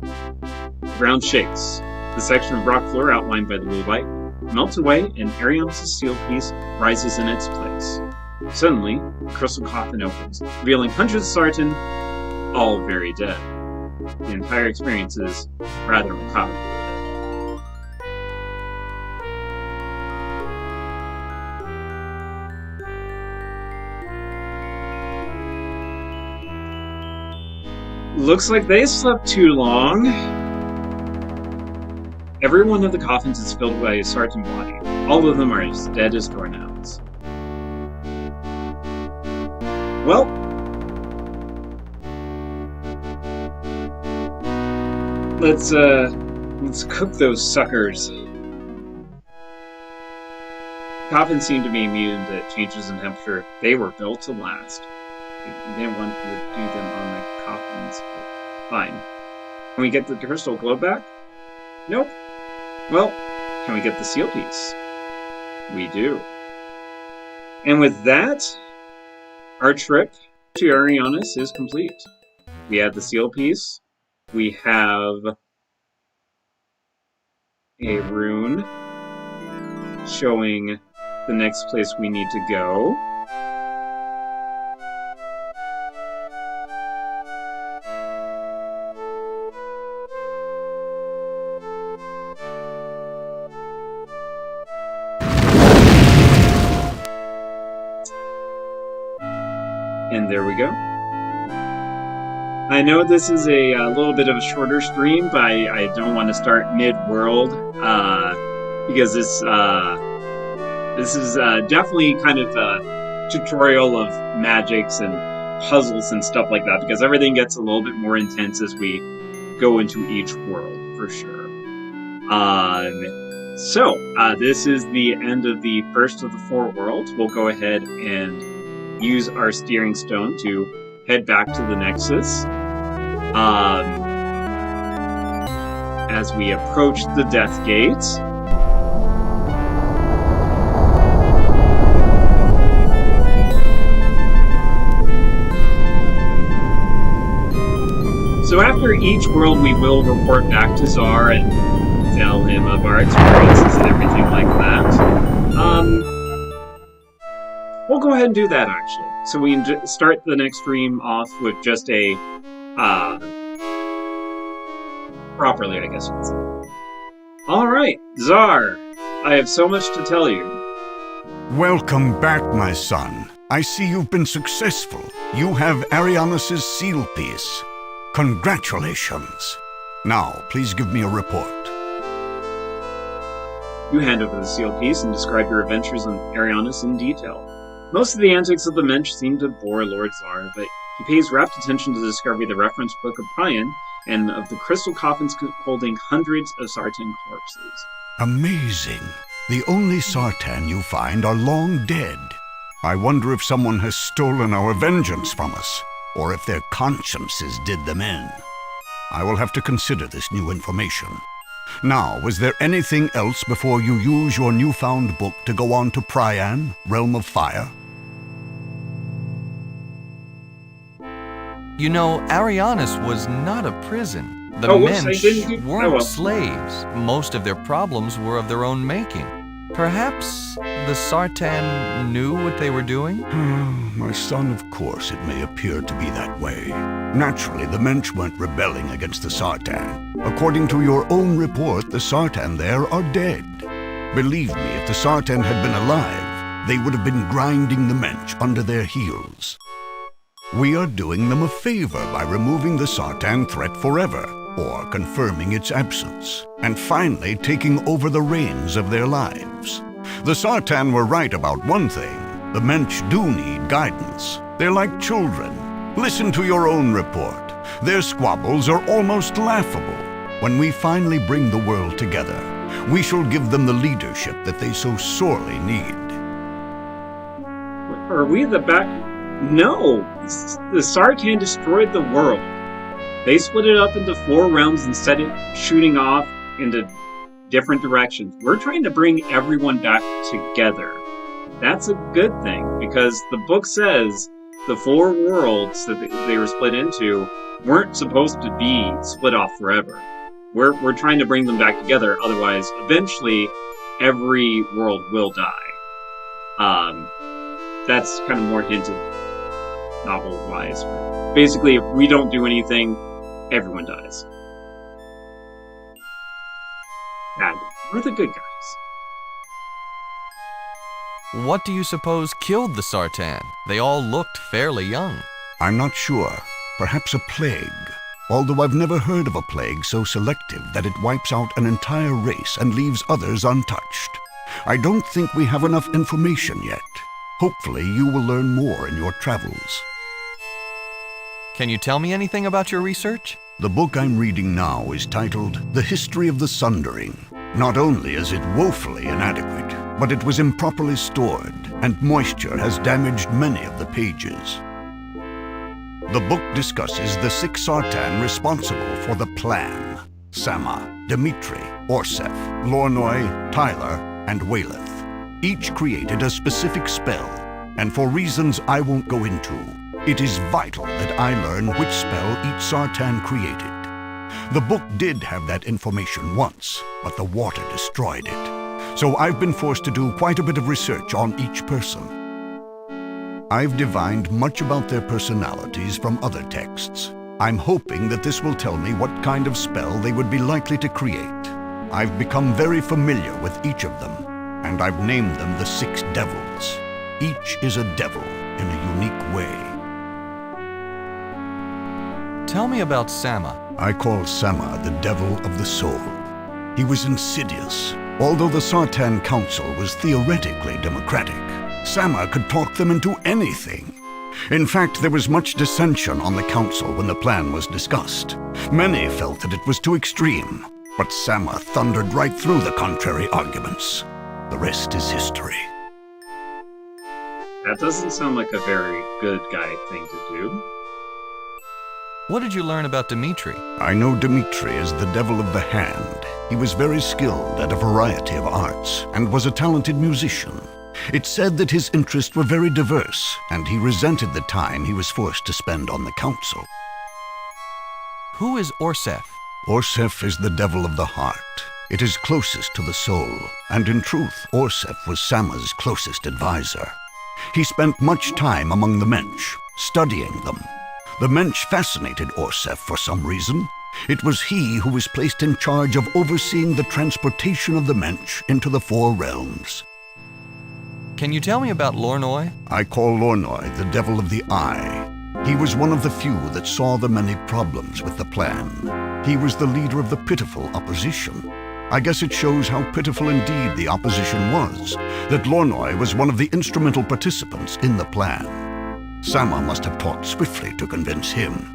The ground shakes. The section of rock floor outlined by the blue light melts away, and Arianos' seal piece rises in its place. Suddenly, the crystal coffin opens, revealing hundreds of Sartan, all very dead. The entire experience is rather macabre. Looks like they slept too long. Every one of the coffins is filled by a Sartan body. All of them are as dead as doorknobs. Well, let's cook those suckers. Coffins seem to be immune to changes in temperature. They were built to last. They didn't want to do them on the coffins, but fine. Can we get the crystal globe back? Nope. Well, can we get the seal piece? We do. And with that, our trip to Arianos is complete. We have the seal piece. We have a rune showing the next place we need to go. And there we go. I know this is a little bit of a shorter stream, but I don't want to start mid-world, because this is definitely kind of a tutorial of magics and puzzles and stuff like that, because everything gets a little bit more intense as we go into each world, for sure. So, this is the end of the first of the 4 worlds. We'll go ahead and use our steering stone to head back to the Nexus. As we approach the Death Gate. So after each world, we will report back to Czar and tell him of our experiences and everything like that. We'll go ahead and do that, actually. So we can start the next stream off with just a, properly, I guess you could say. Alright, Czar, I have so much to tell you. Welcome back, my son. I see you've been successful. You have Arianos' seal piece. Congratulations. Now, please give me a report. You hand over the seal piece and describe your adventures on Arianos in detail. Most of the antics of the mensch seem to bore Lord Czar, but he pays rapt attention to discover the reference book of Prion and of the crystal coffins holding hundreds of Sartan corpses. Amazing. The only Sartan you find are long dead. I wonder if someone has stolen our vengeance from us, or if their consciences did them in. I will have to consider this new information. Now, was there anything else before you use your newfound book to go on to Prion, Realm of Fire? You know, Arianos was not a prison. The whoops, mensch weren't slaves. Most of their problems were of their own making. Perhaps the Sartan knew what they were doing? My son, of course it may appear to be that way. Naturally, the mensch weren't rebelling against the Sartan. According to your own report, the Sartan there are dead. Believe me, if the Sartan had been alive, they would have been grinding the mensch under their heels. We are doing them a favor by removing the Sartan threat forever, or confirming its absence, and finally taking over the reins of their lives. The Sartan were right about one thing. The mensch do need guidance. They're like children. Listen to your own report. Their squabbles are almost laughable. When we finally bring the world together, we shall give them the leadership that they so sorely need. Are we the back? No! The Sartan destroyed the world. They split it up into 4 realms and set it shooting off into different directions. We're trying to bring everyone back together. That's a good thing, because the book says the 4 worlds that they were split into weren't supposed to be split off forever. We're trying to bring them back together, otherwise, eventually, every world will die. That's kind of more hinted novel-wise. Basically, if we don't do anything, everyone dies. And we're the good guys. What do you suppose killed the Sartan? They all looked fairly young. I'm not sure. Perhaps a plague. Although I've never heard of a plague so selective that it wipes out an entire race and leaves others untouched. I don't think we have enough information yet. Hopefully you will learn more in your travels. Can you tell me anything about your research? The book I'm reading now is titled The History of the Sundering. Not only is it woefully inadequate, but it was improperly stored, and moisture has damaged many of the pages. The book discusses the 6 Sartan responsible for the plan: Sama, Dimitri, Orsef, Lornoi, Tyler, and Wayleth. Each created a specific spell, and for reasons I won't go into, it is vital that I learn which spell each Sartan created. The book did have that information once, but the water destroyed it. So I've been forced to do quite a bit of research on each person. I've divined much about their personalities from other texts. I'm hoping that this will tell me what kind of spell they would be likely to create. I've become very familiar with each of them, and I've named them the 6 devils. Each is a devil in a unique way. Tell me about Sama. I call Sama the devil of the soul. He was insidious. Although the Sartan Council was theoretically democratic, Sama could talk them into anything. In fact, there was much dissension on the council when the plan was discussed. Many felt that it was too extreme, but Sama thundered right through the contrary arguments. The rest is history. That doesn't sound like a very good guy thing to do. What did you learn about Dimitri? I know Dimitri is the devil of the hand. He was very skilled at a variety of arts and was a talented musician. It's said that his interests were very diverse, and he resented the time he was forced to spend on the council. Who is Orsef? Orsef is the devil of the heart. It is closest to the soul, and in truth, Orsef was Sama's closest advisor. He spent much time among the Mensch, studying them. The Mensch fascinated Orsef for some reason. It was he who was placed in charge of overseeing the transportation of the Mensch into the 4 realms. Can you tell me about Lornoi? I call Lornoi the devil of the eye. He was one of the few that saw the many problems with the plan. He was the leader of the pitiful opposition. I guess it shows how pitiful indeed the opposition was, that Lornoi was one of the instrumental participants in the plan. Sama must have talked swiftly to convince him.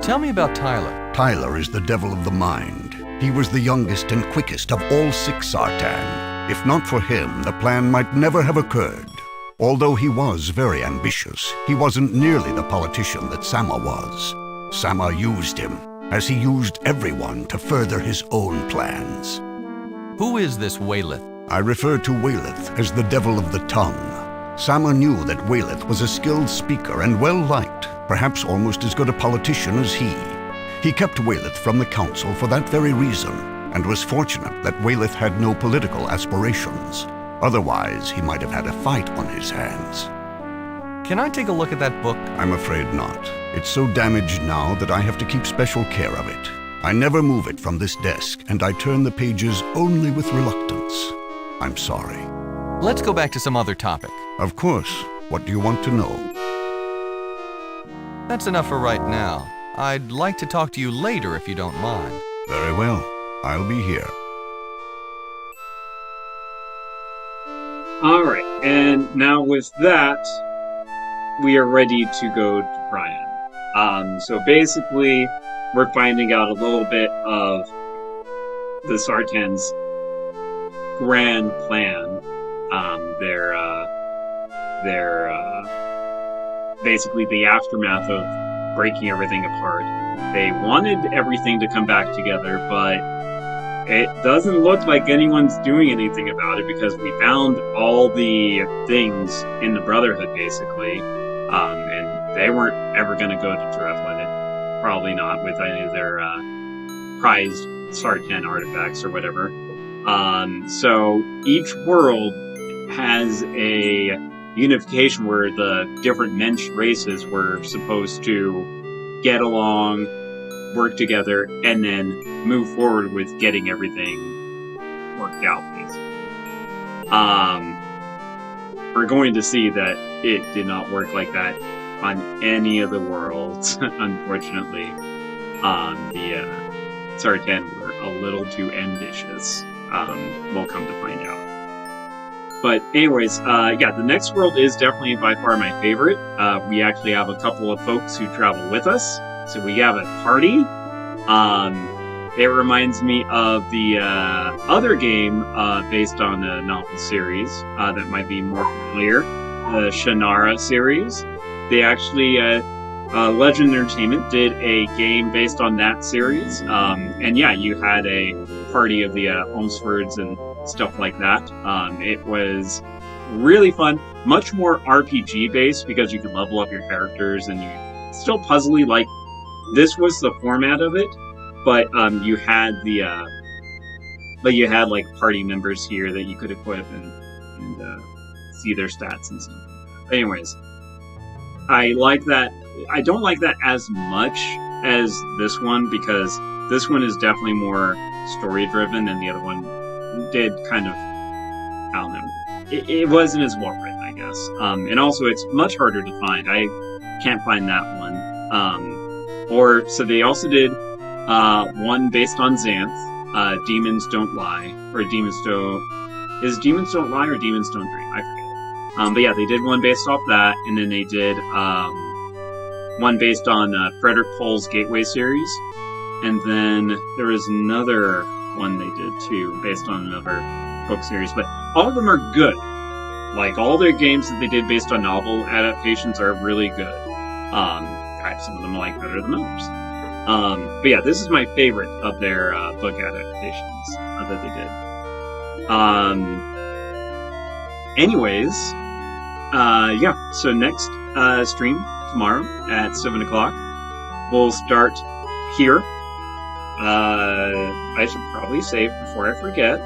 Tell me about Tyler. Tyler is the devil of the mind. He was the youngest and quickest of all 6 Sartan. If not for him, the plan might never have occurred. Although he was very ambitious, he wasn't nearly the politician that Sama was. Sama used him, as he used everyone to further his own plans. Who is this Wayleth? I refer to Wayleth as the devil of the tongue. Sama knew that Wayleth was a skilled speaker and well-liked, perhaps almost as good a politician as he. He kept Wayleth from the council for that very reason, and was fortunate that Wayleth had no political aspirations. Otherwise, he might have had a fight on his hands. Can I take a look at that book? I'm afraid not. It's so damaged now that I have to keep special care of it. I never move it from this desk, and I turn the pages only with reluctance. I'm sorry. Let's go back to some other topic. Of course. What do you want to know? That's enough for right now. I'd like to talk to you later if you don't mind. Very well. I'll be here. Alright, and now with that, we are ready to go to Brian. So basically, we're finding out a little bit of the Sartans' grand plan. Their basically the aftermath of breaking everything apart. They wanted everything to come back together, but it doesn't look like anyone's doing anything about it because we found all the things in the Brotherhood, basically, and they weren't ever going to go to Drevlin. Probably not with any of their prized Sartan artifacts or whatever. So each world has a unification where the different Mensch races were supposed to get along, work together, and then move forward with getting everything worked out, basically. We're going to see that it did not work like that on any of the worlds, unfortunately. The Sartan were a little too ambitious. We'll come to find out. But anyways, yeah, the next world is definitely by far my favorite. We actually have a couple of folks who travel with us. So we have a party. It reminds me of the other game based on a novel series that might be more familiar, the Shannara series. They actually, Legend Entertainment did a game based on that series. And yeah, you had a party of the Olmsfords and stuff like that. It was really fun, much more RPG based because you could level up your characters and you still puzzly. Like this was the format of it, but you had like party members here that you could equip and see their stats and stuff. Anyways, I like that. I don't like that as much as this one because this one is definitely more story driven, and the other one did kind of, I don't know, it wasn't as well written, I guess. And also it's much harder to find. I can't find that one. So they also did one based on Xanth, Demons Don't Lie, or Demons Don't Lie or Demons Don't Dream? I forget. But yeah, they did one based off that, and then they did one based on Frederick Pohl's Gateway series, and then there was another one they did too, based on another book series, but all of them are good. Like, all their games that they did based on novel adaptations are really good. Some of them I like better than others. But yeah, this is my favorite of their book adaptations that they did. Anyways, yeah, so next stream tomorrow at 7 o'clock. We'll start here. I should probably save before I forget.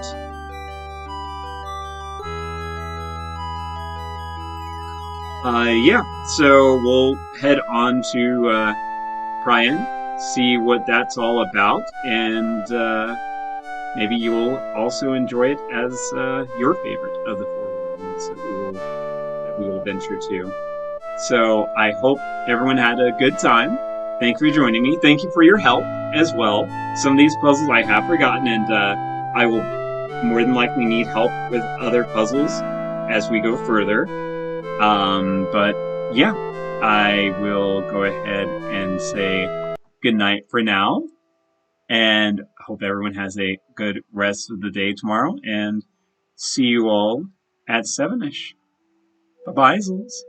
Yeah, so we'll head on to Pryan, see what that's all about, and maybe you will also enjoy it as your favorite of the four worlds that we will venture to. So I hope everyone had a good time. Thank you for joining me. Thank you for your help as well. Some of these puzzles I have forgotten, and I will more than likely need help with other puzzles as we go further. But yeah, I will go ahead and say good night for now, and I hope everyone has a good rest of the day tomorrow, and see you all at 7-ish. Bye-bye, Zels.